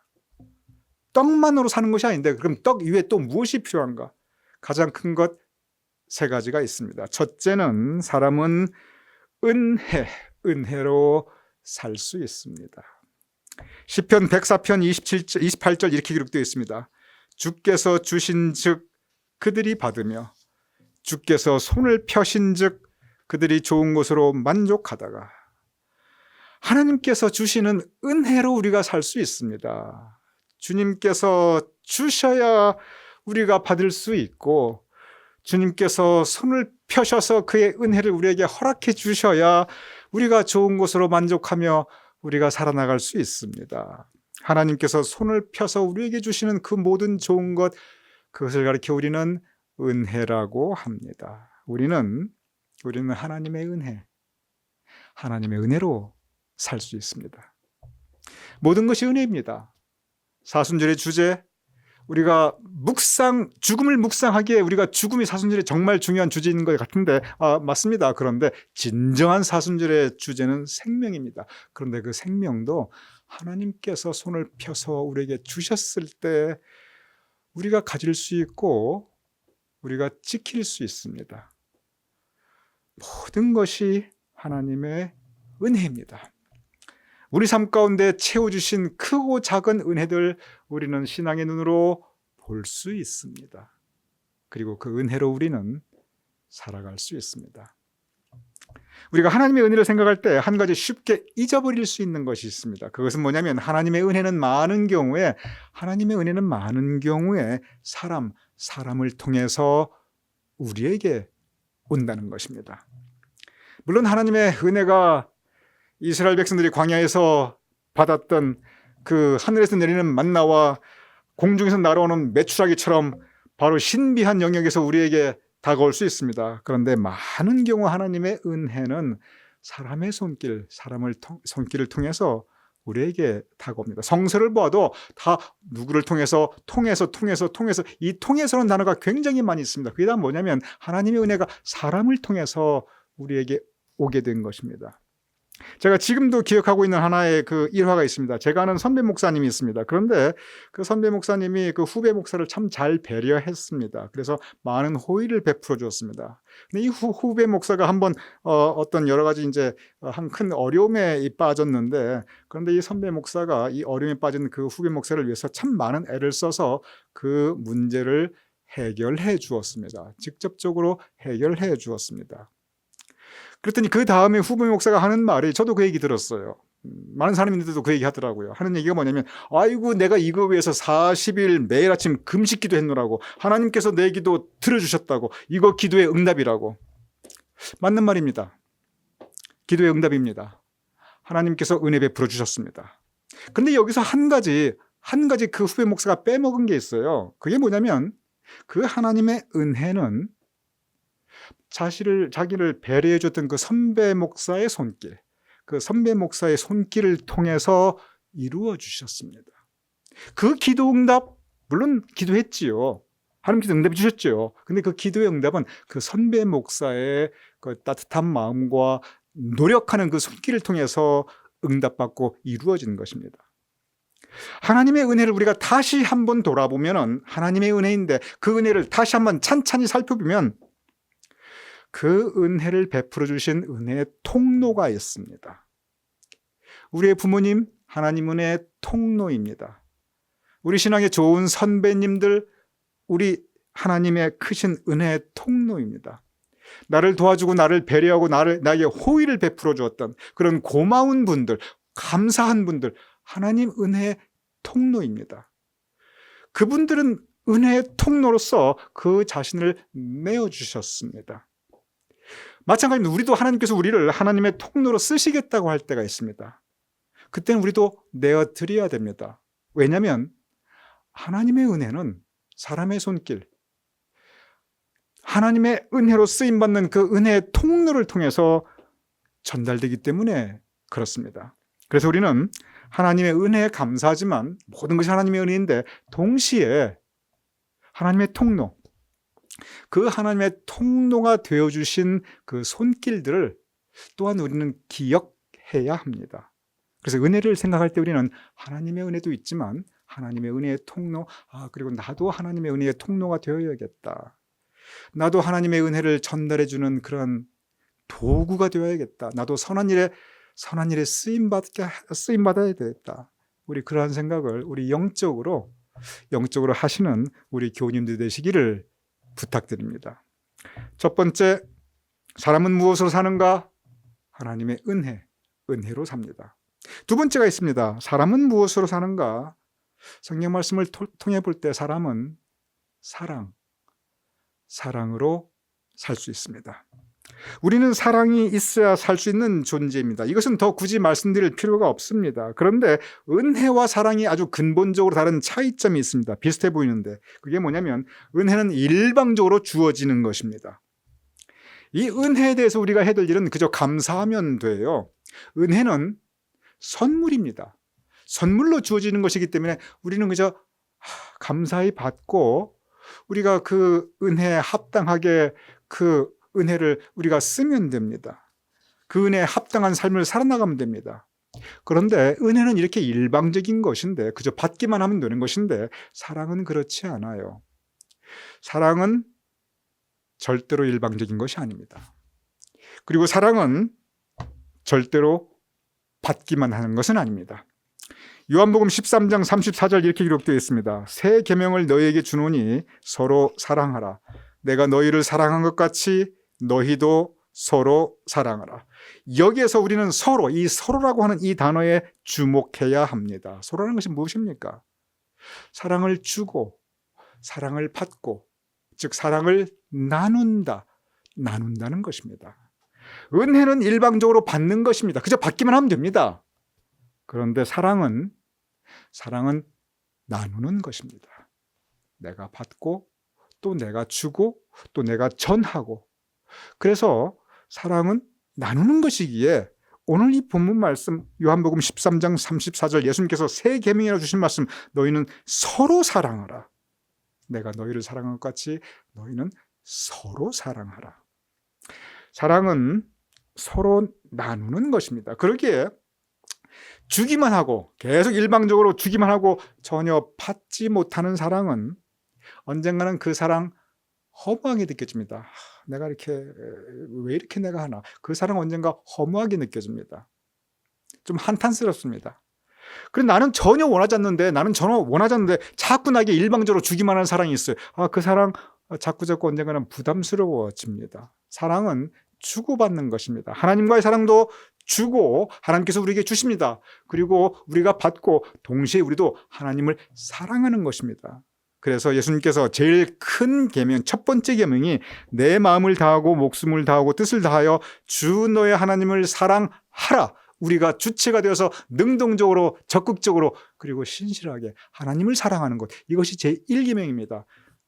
떡만으로 사는 것이 아닌데 그럼 떡 이외에 또 무엇이 필요한가? 가장 큰 것 3가지가 있습니다. 첫째는 사람은 은혜로 살 수 있습니다. 시편 104편 28절 이렇게 기록되어 있습니다. 주께서 주신 즉 그들이 받으며 주께서 손을 펴신 즉 그들이 좋은 것으로 만족하다가, 하나님께서 주시는 은혜로 우리가 살 수 있습니다. 주님께서 주셔야 우리가 받을 수 있고, 주님께서 손을 펴셔서 그의 은혜를 우리에게 허락해 주셔야 우리가 좋은 것으로 만족하며 우리가 살아나갈 수 있습니다. 하나님께서 손을 펴서 우리에게 주시는 그 모든 좋은 것, 그것을 가리켜 우리는 은혜라고 합니다. 우리는 하나님의 은혜로 살 수 있습니다. 모든 것이 은혜입니다. 사순절의 주제, 우리가 죽음을 묵상하기에 우리가 죽음이 사순절에 정말 중요한 주제인 것 같은데, 맞습니다. 그런데 진정한 사순절의 주제는 생명입니다. 그런데 그 생명도 하나님께서 손을 펴서 우리에게 주셨을 때 우리가 가질 수 있고 우리가 지킬 수 있습니다. 모든 것이 하나님의 은혜입니다. 우리 삶 가운데 채워주신 크고 작은 은혜들, 우리는 신앙의 눈으로 볼 수 있습니다. 그리고 그 은혜로 우리는 살아갈 수 있습니다. 우리가 하나님의 은혜를 생각할 때 한 가지 쉽게 잊어버릴 수 있는 것이 있습니다. 그것은 뭐냐면 하나님의 은혜는 많은 경우에 사람을 통해서 우리에게 온다는 것입니다. 물론 하나님의 은혜가 이스라엘 백성들이 광야에서 받았던 그 하늘에서 내리는 만나와 공중에서 날아오는 메추라기처럼 바로 신비한 영역에서 우리에게 다가올 수 있습니다. 그런데 많은 경우 하나님의 은혜는 사람의 손길을 통해서 우리에게 다가옵니다. 성서를 보아도 다 누구를 통해서 이 통해서라는 단어가 굉장히 많이 있습니다. 그게 다 뭐냐면 하나님의 은혜가 사람을 통해서 우리에게 오게 된 것입니다. 제가 지금도 기억하고 있는 하나의 그 일화가 있습니다. 제가 아는 선배 목사님이 있습니다. 그런데 그 선배 목사님이 그 후배 목사를 참 잘 배려했습니다. 그래서 많은 호의를 베풀어 주었습니다. 근데 이 후배 목사가 한번 어떤 여러 가지 이제 한 큰 어려움에 빠졌는데, 그런데 이 선배 목사가 이 어려움에 빠진 그 후배 목사를 위해서 참 많은 애를 써서 그 문제를 해결해 주었습니다. 직접적으로 해결해 주었습니다. 그랬더니 그 다음에 후배 목사가 하는 말이, 저도 그 얘기 들었어요. 많은 사람들도 그 얘기 하더라고요. 하는 얘기가 뭐냐면, 아이고 내가 이거 위해서 40일 매일 아침 금식 기도했노라고, 하나님께서 내 기도 들어주셨다고, 이거 기도의 응답이라고. 맞는 말입니다. 기도의 응답입니다. 하나님께서 은혜 베풀어 주셨습니다. 그런데 여기서 한 가지 그 후배 목사가 빼먹은 게 있어요. 그게 뭐냐면, 그 하나님의 은혜는 자기를 배려해 줬던 그 선배 목사의 손길, 그 선배 목사의 손길을 통해서 이루어 주셨습니다. 그 기도 응답, 물론 기도했지요. 하나님께서 응답해 주셨죠. 근데 그 기도의 응답은 그 선배 목사의 그 따뜻한 마음과 노력하는 그 손길을 통해서 응답받고 이루어진 것입니다. 하나님의 은혜를 우리가 다시 한번 돌아보면 하나님의 은혜인데, 그 은혜를 다시 한번 찬찬히 살펴보면 그 은혜를 베풀어 주신 은혜의 통로가 있습니다. 우리의 부모님, 하나님 은혜의 통로입니다. 우리 신앙의 좋은 선배님들, 우리 하나님의 크신 은혜의 통로입니다. 나를 도와주고 나를 배려하고 나에게 호의를 베풀어 주었던 그런 고마운 분들, 감사한 분들, 하나님 은혜의 통로입니다. 그분들은 은혜의 통로로서 그 자신을 내어주셨습니다. 마찬가지로 우리도 하나님께서 우리를 하나님의 통로로 쓰시겠다고 할 때가 있습니다. 그때는 우리도 내어드려야 됩니다. 왜냐하면 하나님의 은혜는 사람의 손길, 하나님의 은혜로 쓰임받는 그 은혜의 통로를 통해서 전달되기 때문에 그렇습니다. 그래서 우리는 하나님의 은혜에 감사하지만, 모든 것이 하나님의 은혜인데 동시에 하나님의 통로, 그 하나님의 통로가 되어주신 그 손길들을 또한 우리는 기억해야 합니다. 그래서 은혜를 생각할 때 우리는 하나님의 은혜도 있지만 하나님의 은혜의 통로, 그리고 나도 하나님의 은혜의 통로가 되어야겠다. 나도 하나님의 은혜를 전달해주는 그런 도구가 되어야겠다. 나도 선한 일에 쓰임받아야 되겠다. 우리 그러한 생각을 우리 영적으로 하시는 우리 교우님들 되시기를 부탁드립니다. 첫 번째, 사람은 무엇으로 사는가? 하나님의 은혜로 삽니다. 두 번째가 있습니다. 사람은 무엇으로 사는가? 성경 말씀을 통해 볼 때 사람은 사랑으로 살 수 있습니다. 우리는 사랑이 있어야 살 수 있는 존재입니다. 이것은 더 굳이 말씀드릴 필요가 없습니다. 그런데 은혜와 사랑이 아주 근본적으로 다른 차이점이 있습니다. 비슷해 보이는데, 그게 뭐냐면 은혜는 일방적으로 주어지는 것입니다. 이 은혜에 대해서 우리가 해야 될 일은 그저 감사하면 돼요. 은혜는 선물입니다. 선물로 주어지는 것이기 때문에 우리는 그저 감사히 받고, 우리가 그 은혜에 합당하게 그 은혜를 우리가 쓰면 됩니다. 그 은혜에 합당한 삶을 살아나가면 됩니다. 그런데 은혜는 이렇게 일방적인 것인데, 그저 받기만 하면 되는 것인데, 사랑은 그렇지 않아요. 사랑은 절대로 일방적인 것이 아닙니다. 그리고 사랑은 절대로 받기만 하는 것은 아닙니다. 요한복음 13장 34절 이렇게 기록되어 있습니다. 새 계명을 너희에게 주노니 서로 사랑하라. 내가 너희를 사랑한 것 같이 너희도 서로 사랑하라. 여기에서 우리는 서로, 이 서로라고 하는 이 단어에 주목해야 합니다. 서로라는 것이 무엇입니까? 사랑을 주고 사랑을 받고, 즉 사랑을 나눈다는 것입니다. 은혜는 일방적으로 받는 것입니다. 그저 받기만 하면 됩니다. 그런데 사랑은 나누는 것입니다. 내가 받고 또 내가 주고 또 내가 전하고, 그래서 사랑은 나누는 것이기에 오늘 이 본문 말씀 요한복음 13장 34절 예수님께서 새 계명이라 주신 말씀, 너희는 서로 사랑하라. 내가 너희를 사랑한 것 같이 너희는 서로 사랑하라. 사랑은 서로 나누는 것입니다. 그러기에 주기만 하고 계속 일방적으로 주기만 하고 전혀 받지 못하는 사랑은 언젠가는 그 사랑 허무하게 느껴집니다. 내가 왜 이렇게 내가 하나? 그 사랑 언젠가 허무하게 느껴집니다. 좀 한탄스럽습니다. 그런데 나는 전혀 원하지 않는데 자꾸 나에게 일방적으로 주기만 하는 사랑이 있어요. 그 사랑 자꾸 언젠가는 부담스러워집니다. 사랑은 주고받는 것입니다. 하나님과의 사랑도 주고 하나님께서 우리에게 주십니다. 그리고 우리가 받고 동시에 우리도 하나님을 사랑하는 것입니다. 그래서 예수님께서 제일 큰 계명, 첫 번째 계명이 내 마음을 다하고 목숨을 다하고 뜻을 다하여 주 너의 하나님을 사랑하라. 우리가 주체가 되어서 능동적으로 적극적으로 그리고 신실하게 하나님을 사랑하는 것, 이것이 제1계명입니다.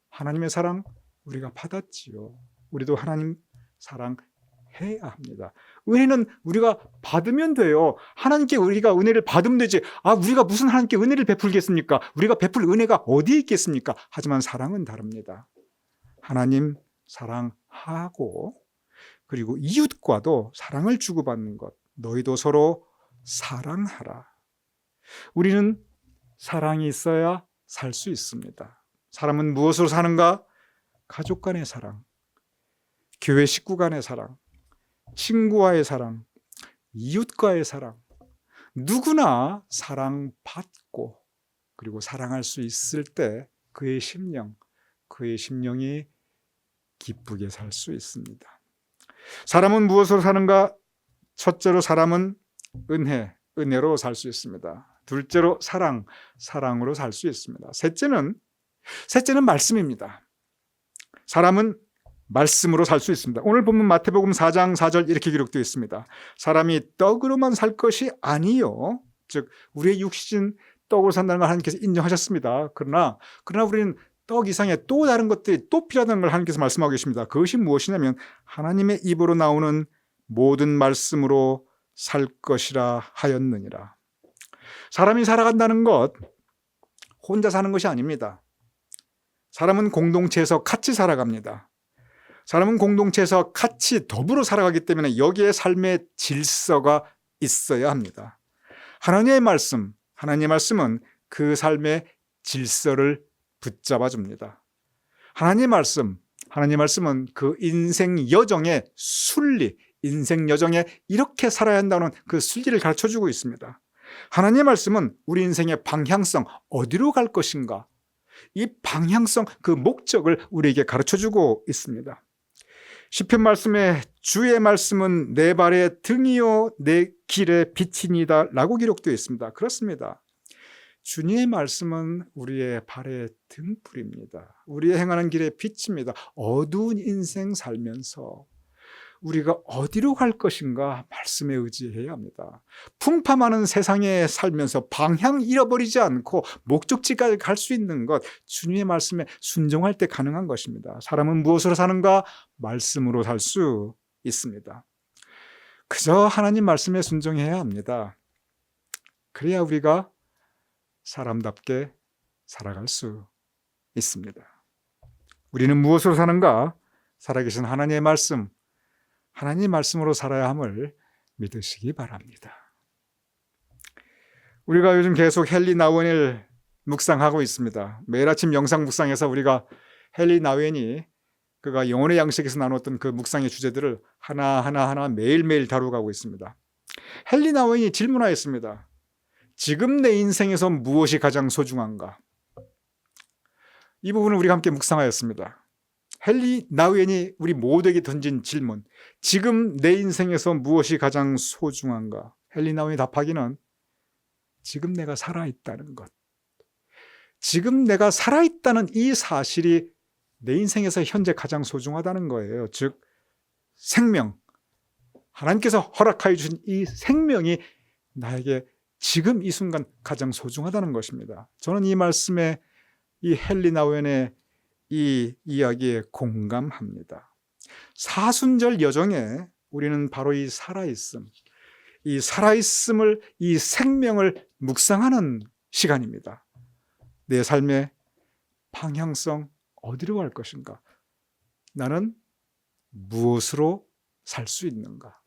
하나님의 사랑 우리가 받았지요. 우리도 하나님 사랑해야 합니다. 은혜는 우리가 받으면 돼요. 하나님께 우리가 은혜를 받으면 되지. 우리가 무슨 하나님께 은혜를 베풀겠습니까? 우리가 베풀 은혜가 어디에 있겠습니까? 하지만 사랑은 다릅니다. 하나님 사랑하고 그리고 이웃과도 사랑을 주고받는 것. 너희도 서로 사랑하라. 우리는 사랑이 있어야 살 수 있습니다. 사람은 무엇으로 사는가? 가족 간의 사랑, 교회 식구 간의 사랑, 친구와의 사랑, 이웃과의 사랑. 누구나 사랑받고 그리고 사랑할 수 있을 때 그의 심령이 기쁘게 살 수 있습니다. 사람은 무엇으로 사는가? 첫째로 사람은 은혜로 살 수 있습니다. 둘째로 사랑으로 살 수 있습니다. 셋째는 말씀입니다. 사람은 말씀으로 살 수 있습니다. 오늘 본문 마태복음 4장 4절 이렇게 기록되어 있습니다. 사람이 떡으로만 살 것이 아니요, 즉 우리의 육신 떡으로 산다는 걸 하나님께서 인정하셨습니다. 그러나 우리는 떡 이상의 또 다른 것들이 또 필요하다는 걸 하나님께서 말씀하고 계십니다. 그것이 무엇이냐면 하나님의 입으로 나오는 모든 말씀으로 살 것이라 하였느니라. 사람이 살아간다는 것 혼자 사는 것이 아닙니다. 사람은 공동체에서 같이 살아갑니다. 사람은 공동체에서 같이 더불어 살아가기 때문에 여기에 삶의 질서가 있어야 합니다. 하나님의 말씀은 그 삶의 질서를 붙잡아 줍니다. 하나님의 말씀은 그 인생 여정의 순리, 인생 여정에 이렇게 살아야 한다는 그 순리를 가르쳐주고 있습니다. 하나님의 말씀은 우리 인생의 방향성, 어디로 갈 것인가, 이 방향성, 그 목적을 우리에게 가르쳐주고 있습니다. 시편 말씀에 주의 말씀은 내 발의 등이요 내 길의 빛이니이다 라고 기록되어 있습니다. 그렇습니다. 주님의 말씀은 우리의 발의 등불입니다. 우리의 행하는 길의 빛입니다. 어두운 인생 살면서 우리가 어디로 갈 것인가 말씀에 의지해야 합니다. 풍파많은 세상에 살면서 방향 잃어버리지 않고 목적지까지 갈 수 있는 것, 주님의 말씀에 순종할 때 가능한 것입니다. 사람은 무엇으로 사는가? 말씀으로 살 수 있습니다. 그저 하나님 말씀에 순종해야 합니다. 그래야 우리가 사람답게 살아갈 수 있습니다. 우리는 무엇으로 사는가? 살아계신 하나님의 말씀으로 살아야 함을 믿으시기 바랍니다. 우리가 요즘 계속 헨리 나우엔을 묵상하고 있습니다. 매일 아침 영상 묵상에서 우리가 헨리 나우엔이 그가 영혼의 양식에서 나눴던 그 묵상의 주제들을 하나하나 매일매일 다루고 있습니다. 헨리 나우엔이 질문하였습니다. 지금 내 인생에서 무엇이 가장 소중한가? 이 부분을 우리가 함께 묵상하였습니다. 헨리 나우엔이 우리 모두에게 던진 질문, 지금 내 인생에서 무엇이 가장 소중한가? 헨리 나우엔이 답하기는 지금 내가 살아있다는 것. 지금 내가 살아있다는 이 사실이 내 인생에서 현재 가장 소중하다는 거예요. 즉 생명, 하나님께서 허락하여 주신 이 생명이 나에게 지금 이 순간 가장 소중하다는 것입니다. 저는 이 말씀에 이 헨리 나우엔의 이 이야기에 공감합니다. 사순절 여정에 우리는 바로 이 살아있음, 이 살아있음을, 이 생명을 묵상하는 시간입니다. 내 삶의 방향성, 어디로 갈 것인가? 나는 무엇으로 살 수 있는가?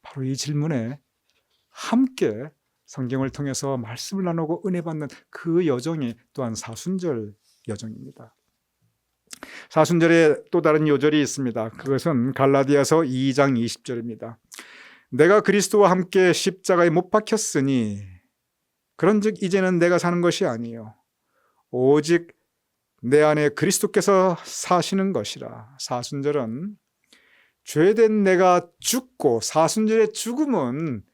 바로 이 질문에 함께 성경을 통해서 말씀을 나누고 은혜 받는 그 여정이 또한 사순절 여정입니다. 사순절에 또 다른 요절이 있습니다. 그것은 갈라디아서 2장 20절입니다. 내가 그리스도와 함께 십자가에 못 박혔으니 그런즉 이제는 내가 사는 것이 아니요 오직 내 안에 그리스도께서 사시는 것이라. 사순절은 죄된 내가 죽고, 사순절의 죽음은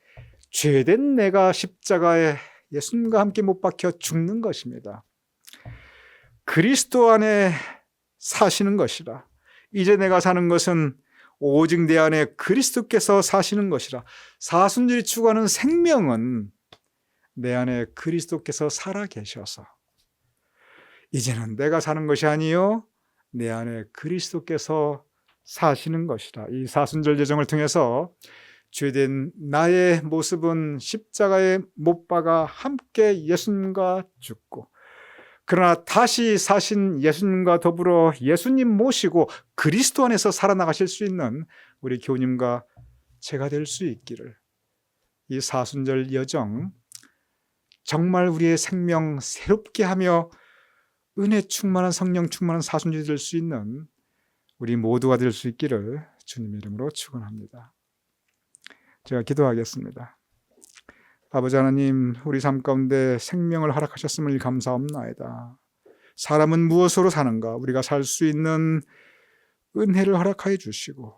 죄된 내가 십자가에 예수님과 함께 못 박혀 죽는 것입니다. 그리스도 안에 사시는 것이라. 이제 내가 사는 것은 오직 내 안에 그리스도께서 사시는 것이라. 사순절이 추구하는 생명은 내 안에 그리스도께서 살아 계셔서 이제는 내가 사는 것이 아니요 내 안에 그리스도께서 사시는 것이라. 이 사순절 여정을 통해서 죄된 나의 모습은 십자가에 못 박아 함께 예수님과 죽고, 그러나 다시 사신 예수님과 더불어 예수님 모시고 그리스도 안에서 살아나가실 수 있는 우리 교우님과 제가 될 수 있기를. 이 사순절 여정 정말 우리의 생명 새롭게 하며 은혜 충만한, 성령 충만한 사순절이 될 수 있는 우리 모두가 될 수 있기를 주님의 이름으로 축원합니다. 제가 기도하겠습니다. 아버지 하나님, 우리 삶 가운데 생명을 허락하셨음을 감사합나이다. 사람은 무엇으로 사는가? 우리가 살 수 있는 은혜를 허락하여 주시고,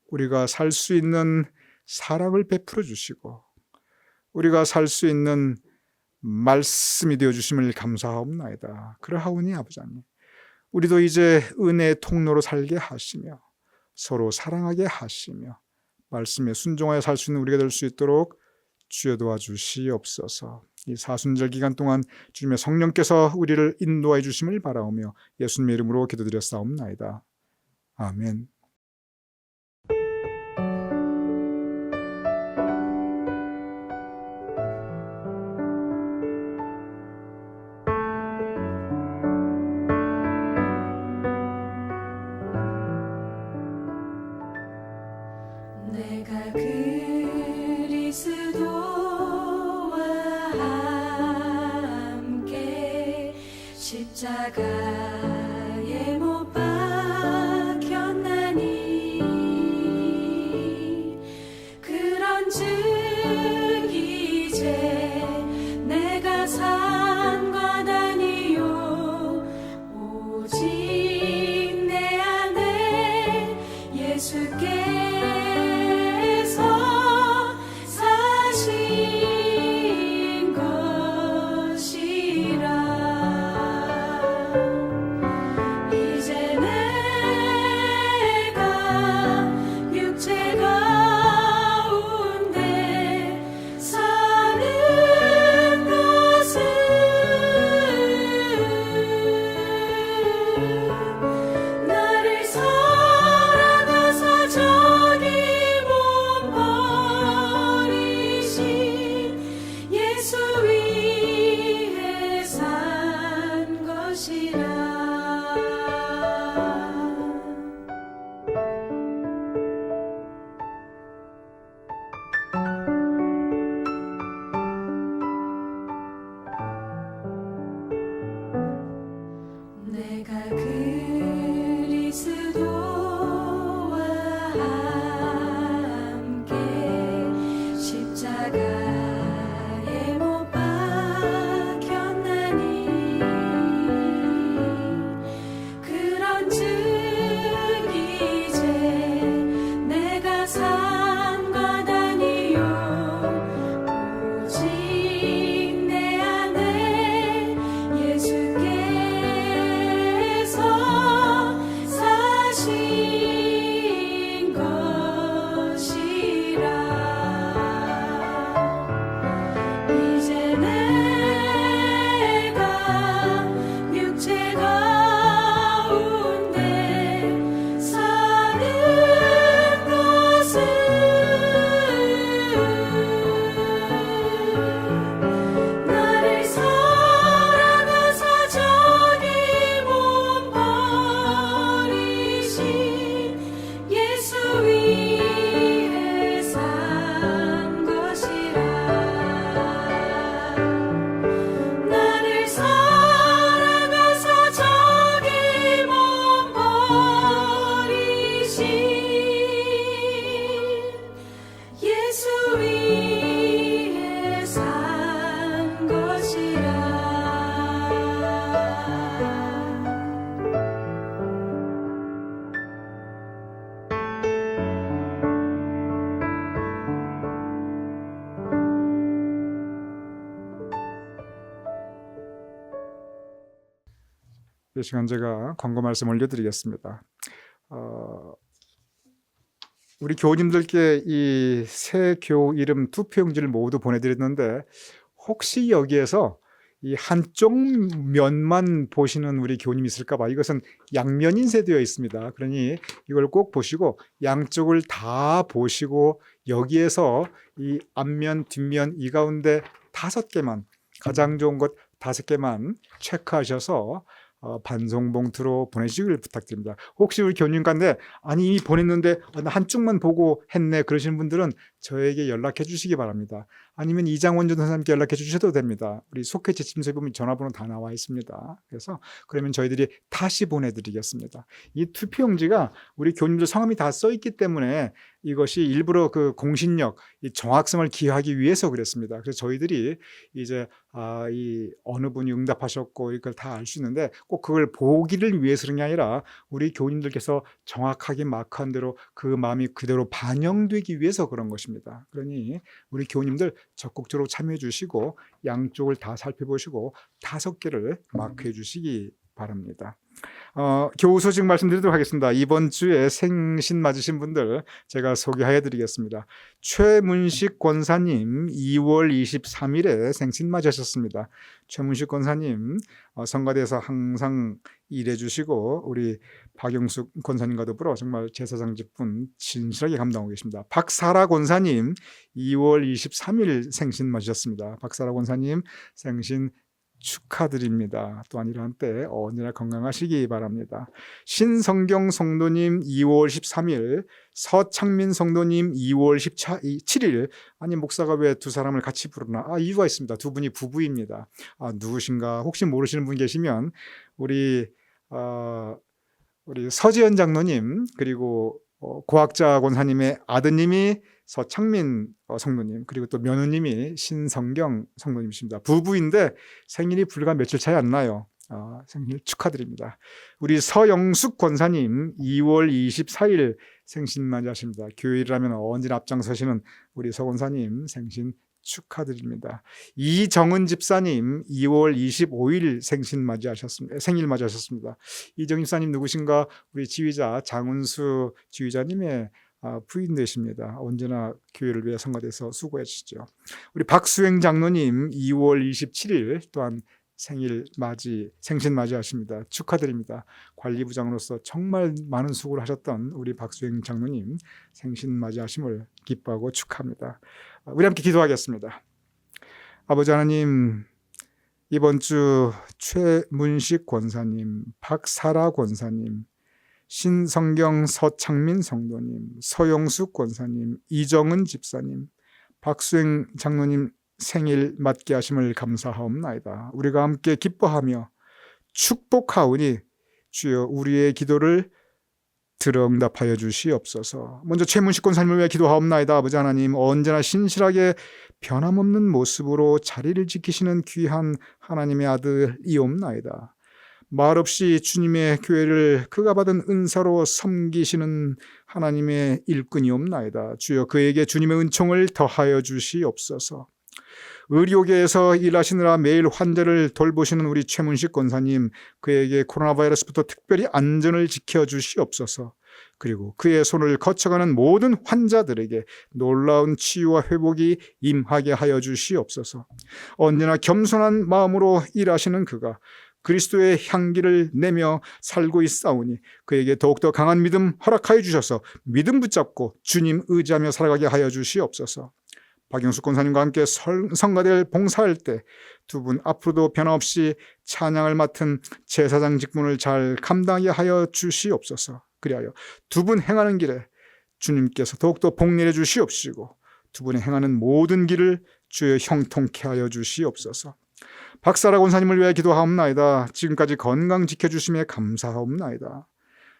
우리가 살 수 있는 사랑을 베풀어 주시고, 우리가 살 수 있는 말씀이 되어 주심을 감사하옵나이다. 그러하오니 아버지 하나님, 우리도 이제 은혜의 통로로 살게 하시며 서로 사랑하게 하시며 말씀에 순종하여 살 수 있는 우리가 될 수 있도록 주여 도와주시옵소서. 이 사순절 기간 동안 주님의 성령께서 우리를 인도하여 주심을 바라오며 예수님의 이름으로 기도드렸사옵나이다. 아멘. 내가 그리스도와 함께 십자가에 못 박혔나니 그런즉 이제 내가 산 것 아니요 오직 내 안에 예수께 내가 그리스도와 함께 십자가에 못 박혔나니 그런즉 이 시간 제가 광고 말씀 올려드리겠습니다. 우리 교우님들께 이 새 교우 이름 투표용지를 모두 보내드렸는데 혹시 여기에서 이 한쪽 면만 보시는 우리 교우님 있을까 봐 이것은 양면 인쇄되어 있습니다. 그러니 이걸 꼭 보시고 양쪽을 다 보시고 여기에서 이 앞면, 뒷면 이 가운데 5개만 가장 좋은 것 5개만 체크하셔서 반송 봉투로 보내시길 부탁드립니다. 혹시 우리 교우님 가운데 아니 이미 보냈는데 한쪽만 보고 했네 그러시는 분들은 저에게 연락해 주시기 바랍니다. 아니면 이장원 전도사님께 연락해 주셔도 됩니다. 우리 속회 지침서에 보면 전화번호 다 나와 있습니다. 그래서 그러면 저희들이 다시 보내드리겠습니다. 이 투표용지가 우리 교우님들 성함이 다 써 있기 때문에 이것이 일부러 그 공신력, 이 정확성을 기하기 위해서 그랬습니다. 그래서 저희들이 이제 이 어느 분이 응답하셨고 이걸 다 알 수 있는데 꼭 그걸 보기를 위해서 그런 게 아니라 우리 교우님들께서 정확하게 마크한 대로 그 마음이 그대로 반영되기 위해서 그런 것입니다. 그러니 우리 교우님들 적극적으로 참여해 주시고 양쪽을 다 살펴보시고 5개를 마크해 주시기 바랍니다. 교우 소식 말씀드리도록 하겠습니다. 이번 주에 생신 맞으신 분들 제가 소개해 드리겠습니다. 최문식 권사님 2월 23일에 생신 맞으셨습니다. 최문식 권사님 성가대에서 항상 일해 주시고 우리 박영숙 권사님과 더불어 정말 제사장 직분 진실하게 감당하고 계십니다. 박사라 권사님 2월 23일 생신 맞으셨습니다. 박사라 권사님 생신 축하드립니다. 또한 이러한 때 언제나 건강하시기 바랍니다. 신성경 성도님 2월 13일, 서창민 성도님 2월 17일. 아니 목사가 왜 두 사람을 같이 부르나? 이유가 있습니다. 두 분이 부부입니다. 누구신가? 혹시 모르시는 분 계시면 우리 서지연 장로님 그리고 고학자 권사님의 아드님이 서창민 성도님 그리고 또 며느님이 신성경 성도님이십니다. 부부인데 생일이 불과 며칠 차이 안 나요. 생일 축하드립니다. 우리 서영숙 권사님 2월 24일 생신 맞이하십니다. 교회라면 언제나 앞장서시는 우리 서 권사님 생신 축하드립니다. 이정은 집사님 2월 25일 생일 맞이하셨습니다. 이정은 집사님 누구신가? 우리 지휘자 장은수 지휘자님의 부인 되십니다. 언제나 교회를 위해 성가대에서 수고해 주시죠. 우리 박수행 장로님 2월 27일 또한 생신 맞이하십니다. 축하드립니다. 관리부장으로서 정말 많은 수고를 하셨던 우리 박수행 장로님 생신 맞이하심을 기뻐하고 축하합니다. 우리 함께 기도하겠습니다. 아버지 하나님, 이번 주 최문식 권사님, 박사라 권사님, 신성경 서창민 성도님, 서영숙 권사님, 이정은 집사님, 박수행 장로님 생일 맞게 하심을 감사하옵나이다. 우리가 함께 기뻐하며 축복하오니 주여 우리의 기도를 들어 응답하여 주시옵소서. 먼저 최문식 권사님을 위해 기도하옵나이다. 아버지 하나님, 언제나 신실하게 변함없는 모습으로 자리를 지키시는 귀한 하나님의 아들이옵나이다. 말없이 주님의 교회를 그가 받은 은사로 섬기시는 하나님의 일꾼이옵나이다. 주여 그에게 주님의 은총을 더하여 주시옵소서. 의료계에서 일하시느라 매일 환자를 돌보시는 우리 최문식 권사님, 그에게 코로나 바이러스부터 특별히 안전을 지켜주시옵소서. 그리고 그의 손을 거쳐가는 모든 환자들에게 놀라운 치유와 회복이 임하게 하여 주시옵소서. 언제나 겸손한 마음으로 일하시는 그가 그리스도의 향기를 내며 살고 있사오니 그에게 더욱더 강한 믿음 허락하여 주셔서 믿음 붙잡고 주님 의지하며 살아가게 하여 주시옵소서. 박영숙 권사님과 함께 성가대를 봉사할 때 두 분 앞으로도 변함없이 찬양을 맡은 제사장 직분을 잘 감당하게 하여 주시옵소서. 그리하여 두 분 행하는 길에 주님께서 더욱더 복내려 주시옵시고 두 분이 행하는 모든 길을 주의 형통케 하여 주시옵소서. 박사라 권사님을 위해 기도하옵나이다. 지금까지 건강 지켜주심에 감사하옵나이다.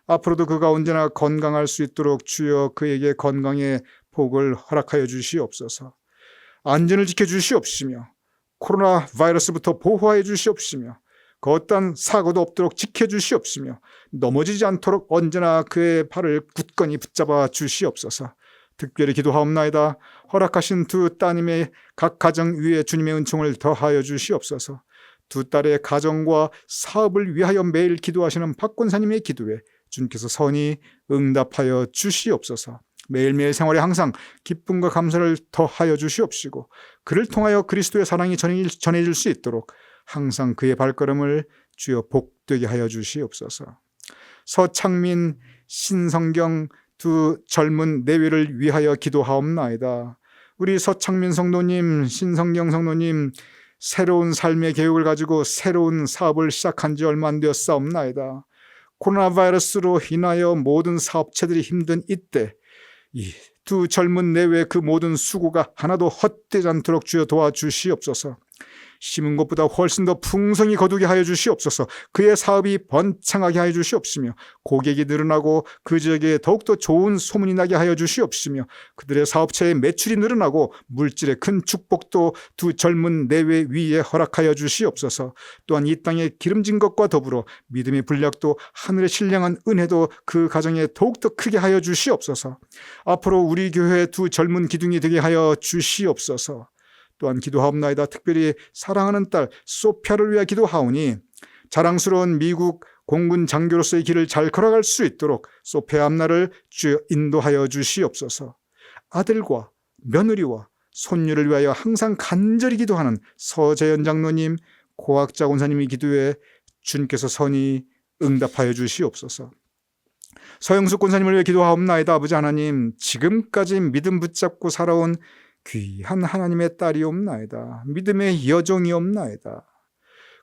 앞으로도 그가 언제나 건강할 수 있도록 주여 그에게 건강의 복을 허락하여 주시옵소서. 안전을 지켜주시옵시며 코로나 바이러스부터 보호하여 주시옵시며 그 어떤 사고도 없도록 지켜주시옵시며 넘어지지 않도록 언제나 그의 발을 굳건히 붙잡아 주시옵소서. 특별히 기도하옵나이다. 허락하신 두 따님의 각 가정 위에 주님의 은총을 더하여 주시옵소서. 두 딸의 가정과 사업을 위하여 매일 기도하시는 박 권사님의 기도에 주님께서 선히 응답하여 주시옵소서. 매일매일 생활에 항상 기쁨과 감사를 더하여 주시옵시고 그를 통하여 그리스도의 사랑이 전해질 수 있도록 항상 그의 발걸음을 주여 복되게 하여 주시옵소서. 서창민, 신성경 두 젊은 내외를 위하여 기도하옵나이다. 우리 서창민 성도님, 신성경 성도님, 새로운 삶의 계획을 가지고 새로운 사업을 시작한 지 얼마 안 되었사옵나이다. 코로나 바이러스로 인하여 모든 사업체들이 힘든 이때 이 두 젊은 내외의 그 모든 수고가 하나도 헛되지 않도록 주여 도와주시옵소서. 심은 것보다 훨씬 더 풍성히 거두게 하여 주시옵소서. 그의 사업이 번창하게 하여 주시옵시며 고객이 늘어나고 그 지역에 더욱더 좋은 소문이 나게 하여 주시옵시며 그들의 사업체의 매출이 늘어나고 물질의 큰 축복도 두 젊은 내외 위에 허락하여 주시옵소서. 또한 이 땅에 기름진 것과 더불어 믿음의 분량도 하늘의 신령한 은혜도 그 가정에 더욱더 크게 하여 주시옵소서. 앞으로 우리 교회 두 젊은 기둥이 되게 하여 주시옵소서. 또한 기도하옵나이다. 특별히 사랑하는 딸 소피아를 위해 기도하오니 자랑스러운 미국 공군 장교로서의 길을 잘 걸어갈 수 있도록 소피아 앞날을 주여 인도하여 주시옵소서. 아들과 며느리와 손녀를 위하여 항상 간절히 기도하는 서재현 장로님, 고학자 권사님의 기도에 주님께서 선히 응답하여 주시옵소서. 서영숙 권사님을 위해 기도하옵나이다. 아버지 하나님, 지금까지 믿음 붙잡고 살아온 귀한 하나님의 딸이옵나이다. 믿음의 여종이옵나이다.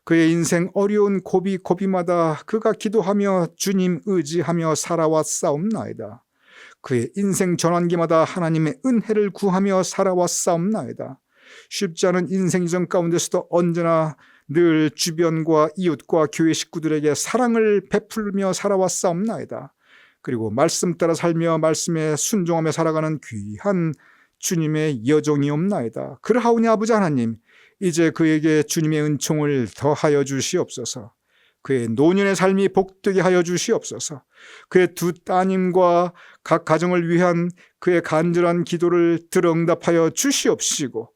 그의 인생 어려운 고비고비마다 그가 기도하며 주님 의지하며 살아왔사옵나이다. 그의 인생 전환기마다 하나님의 은혜를 구하며 살아왔사옵나이다. 쉽지 않은 인생 이전 가운데서도 언제나 늘 주변과 이웃과 교회 식구들에게 사랑을 베풀며 살아왔사옵나이다. 그리고 말씀 따라 살며 말씀에 순종하며 살아가는 귀한 주님의 여종이옵나이다. 그러하오니 아버지 하나님, 이제 그에게 주님의 은총을 더하여 주시옵소서. 그의 노년의 삶이 복되게 하여 주시옵소서. 그의 두 따님과 각 가정을 위한 그의 간절한 기도를 들어 응답하여 주시옵시고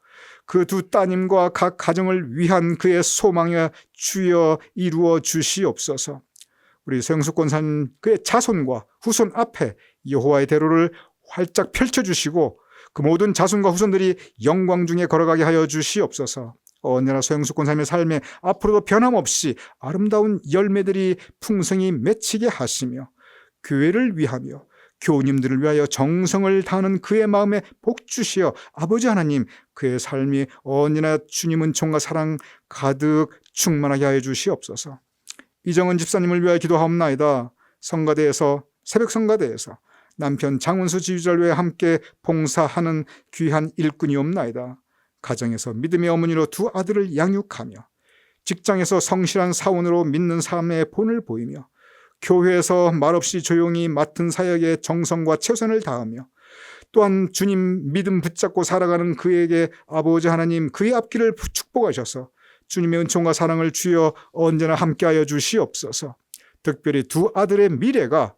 그 두 따님과 각 가정을 위한 그의 소망에 주여 이루어 주시옵소서. 우리 서영숙 권사님 그의 자손과 후손 앞에 여호와의 대로를 활짝 펼쳐주시고 그 모든 자손과 후손들이 영광 중에 걸어가게 하여 주시옵소서. 언제나 서영숙 권사님의 삶에 앞으로도 변함없이 아름다운 열매들이 풍성히 맺히게 하시며 교회를 위하며 교우님들을 위하여 정성을 다하는 그의 마음에 복 주시어 아버지 하나님 그의 삶이 언제나 주님 은총과 사랑 가득 충만하게 하여 주시옵소서. 이정은 집사님을 위하여 기도하옵나이다. 성가대에서 새벽 성가대에서 남편 장운수 지휘자를 위해 함께 봉사하는 귀한 일꾼이옵나이다. 가정에서 믿음의 어머니로 두 아들을 양육하며 직장에서 성실한 사원으로 믿는 삶의 본을 보이며 교회에서 말없이 조용히 맡은 사역에 정성과 최선을 다하며 또한 주님 믿음 붙잡고 살아가는 그에게 아버지 하나님 그의 앞길을 축복하셔서 주님의 은총과 사랑을 주여 언제나 함께하여 주시옵소서. 특별히 두 아들의 미래가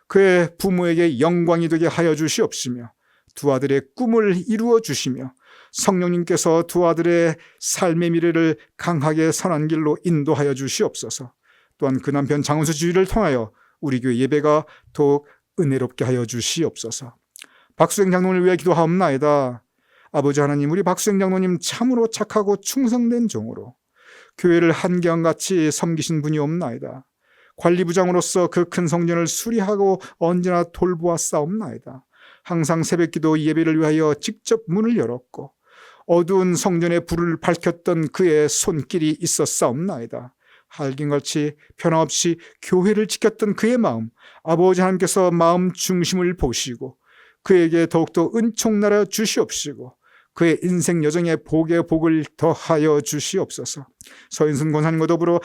그의 부모에게 영광이 되게 하여 주시옵시며 두 아들의 꿈을 이루어 주시며 성령님께서 두 아들의 삶의 미래를 강하게 선한 길로 인도하여 주시옵소서. 또한 그 남편 장은수 지휘를 통하여 우리 교회 예배가 더욱 은혜롭게 하여 주시옵소서. 박수행 장로님을 위해 기도하옵나이다. 아버지 하나님, 우리 박수행 장로님 참으로 착하고 충성된 종으로 교회를 한결같이 섬기신 분이옵나이다. 관리부장으로서 그 큰 성전을 수리하고 언제나 돌보았사옵나이다. 항상 새벽기도 예배를 위하여 직접 문을 열었고 어두운 성전에 불을 밝혔던 그의 손길이 있었사옵나이다. 할긴같이 변함없이 교회를 지켰던 그의 마음, 아버지 하나님께서 마음 중심을 보시고 그에게 더욱더 은총 나려 주시옵시고 그의 인생 여정에 복의 복을 더하여 주시옵소서. 서인순 권사님과 더불어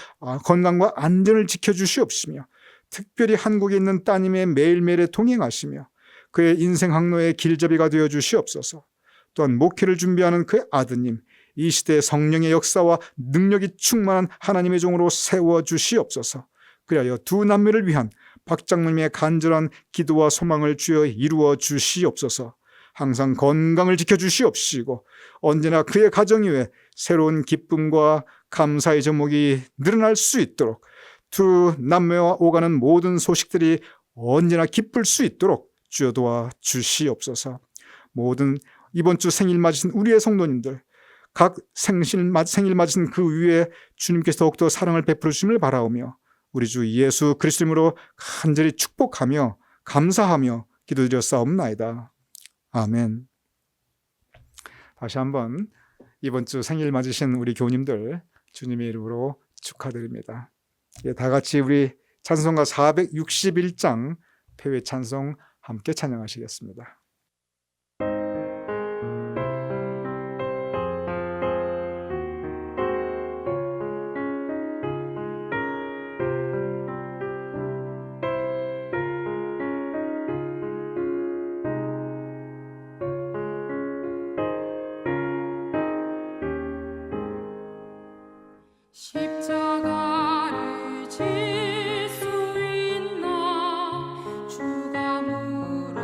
건강과 안전을 지켜주시옵시며 특별히 한국에 있는 따님의 매일매일에 동행하시며 그의 인생 항로의 길잡이가 되어 주시옵소서. 또한 목회를 준비하는 그의 아드님, 이 시대의 성령의 역사와 능력이 충만한 하나님의 종으로 세워주시옵소서. 그리하여 두 남매를 위한 박 장로님의 간절한 기도와 소망을 주여 이루어 주시옵소서. 항상 건강을 지켜주시옵시고 언제나 그의 가정 위에 새로운 기쁨과 감사의 제목이 늘어날 수 있도록, 두 남매와 오가는 모든 소식들이 언제나 기쁠 수 있도록 주여 도와 주시옵소서. 모든 이번 주 생일 맞으신 우리의 성도님들, 각 생일 맞으신 그 위에 주님께서 더욱더 사랑을 베풀어 주심을 바라오며 우리 주 예수 그리스도 이름으로 간절히 축복하며 감사하며 기도드렸사옵나이다. 아멘. 다시 한번 이번 주 생일 맞으신 우리 교우님들 주님의 이름으로 축하드립니다. 다 같이 우리 찬송가 461장 폐회 찬송 함께 찬양하시겠습니다. 십자가를 질 수 있나 주가 물어보시네.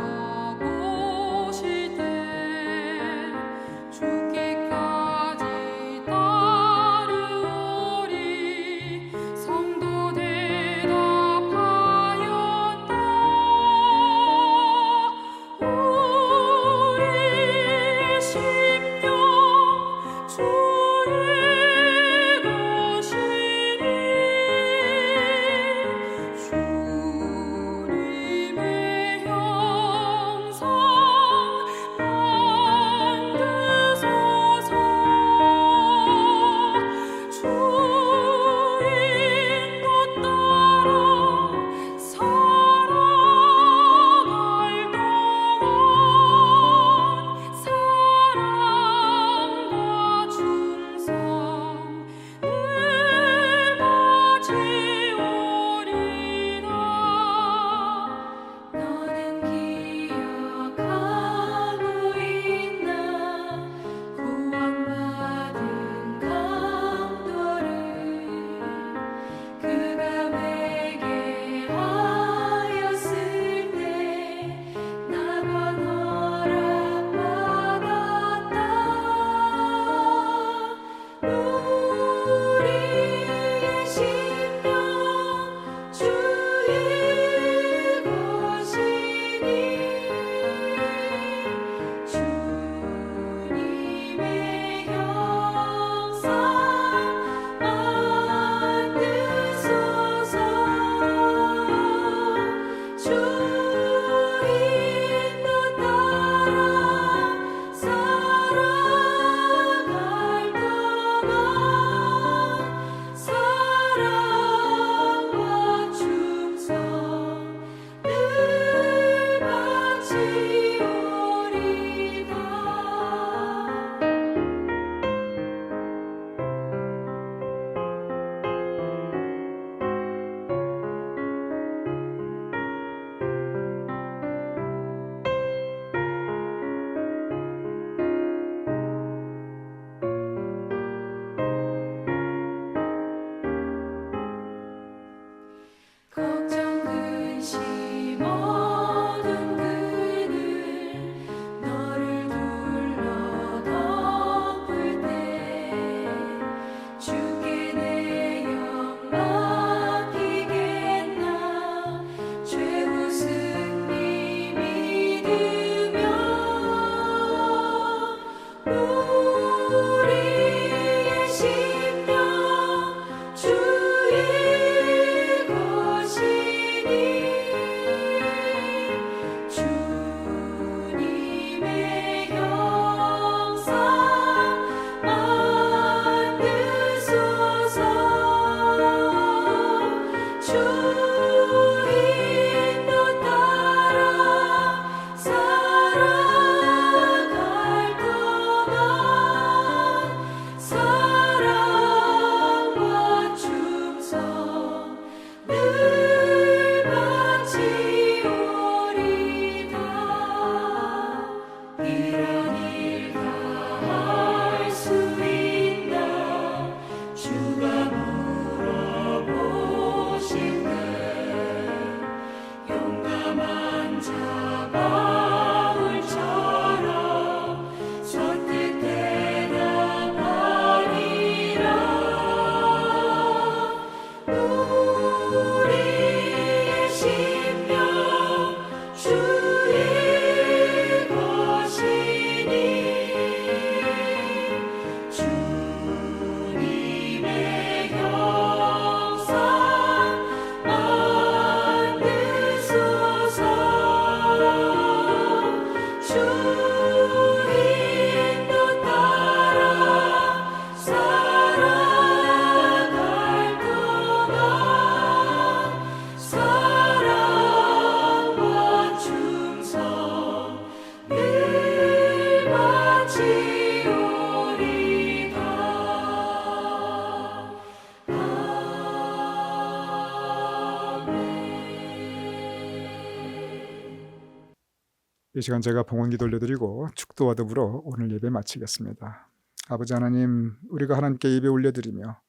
이 시간 제가 봉헌기도 올려드리고 축도와 더불어 오늘 예배 마치겠습니다. 아버지 하나님, 우리가 하나님께 예배 올려드리며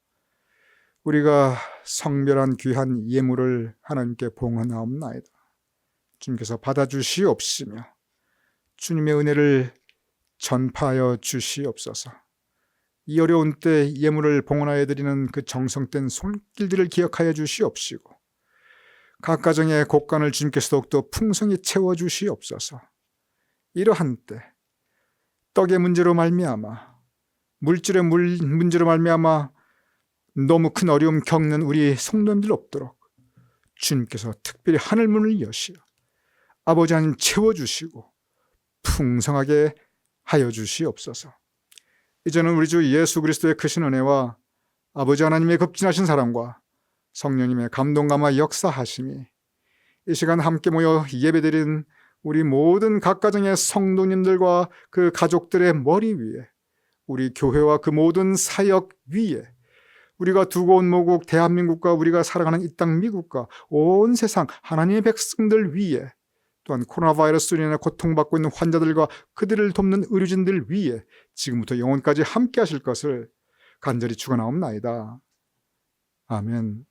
우리가 성별한 귀한 예물을 하나님께 봉헌하옵나이다. 주님께서 받아주시옵시며 주님의 은혜를 전파하여 주시옵소서. 이 어려운 때 예물을 봉헌하여 드리는 그 정성된 손길들을 기억하여 주시옵시고 각 가정의 곳간을 주님께서 더욱더 풍성히 채워주시옵소서. 이러한 때 떡의 문제로 말미암아 물질의 문제로 말미암아 너무 큰 어려움 겪는 우리 성도님들 없도록 주님께서 특별히 하늘문을 여시어 아버지 하나님 채워주시고 풍성하게 하여 주시옵소서. 이제는 우리 주 예수 그리스도의 크신 은혜와 아버지 하나님의 급진하신 사랑과 성령님의 감동감화 역사하심이 이 시간 함께 모여 예배드린 우리 모든 각 가정의 성도님들과 그 가족들의 머리 위에, 우리 교회와 그 모든 사역 위에, 우리가 두고 온 모국 대한민국과 우리가 살아가는 이 땅 미국과 온 세상 하나님의 백성들 위에, 또한 코로나 바이러스로 인해 고통받고 있는 환자들과 그들을 돕는 의료진들 위에 지금부터 영원까지 함께 하실 것을 간절히 축원하옵나이다. 아멘.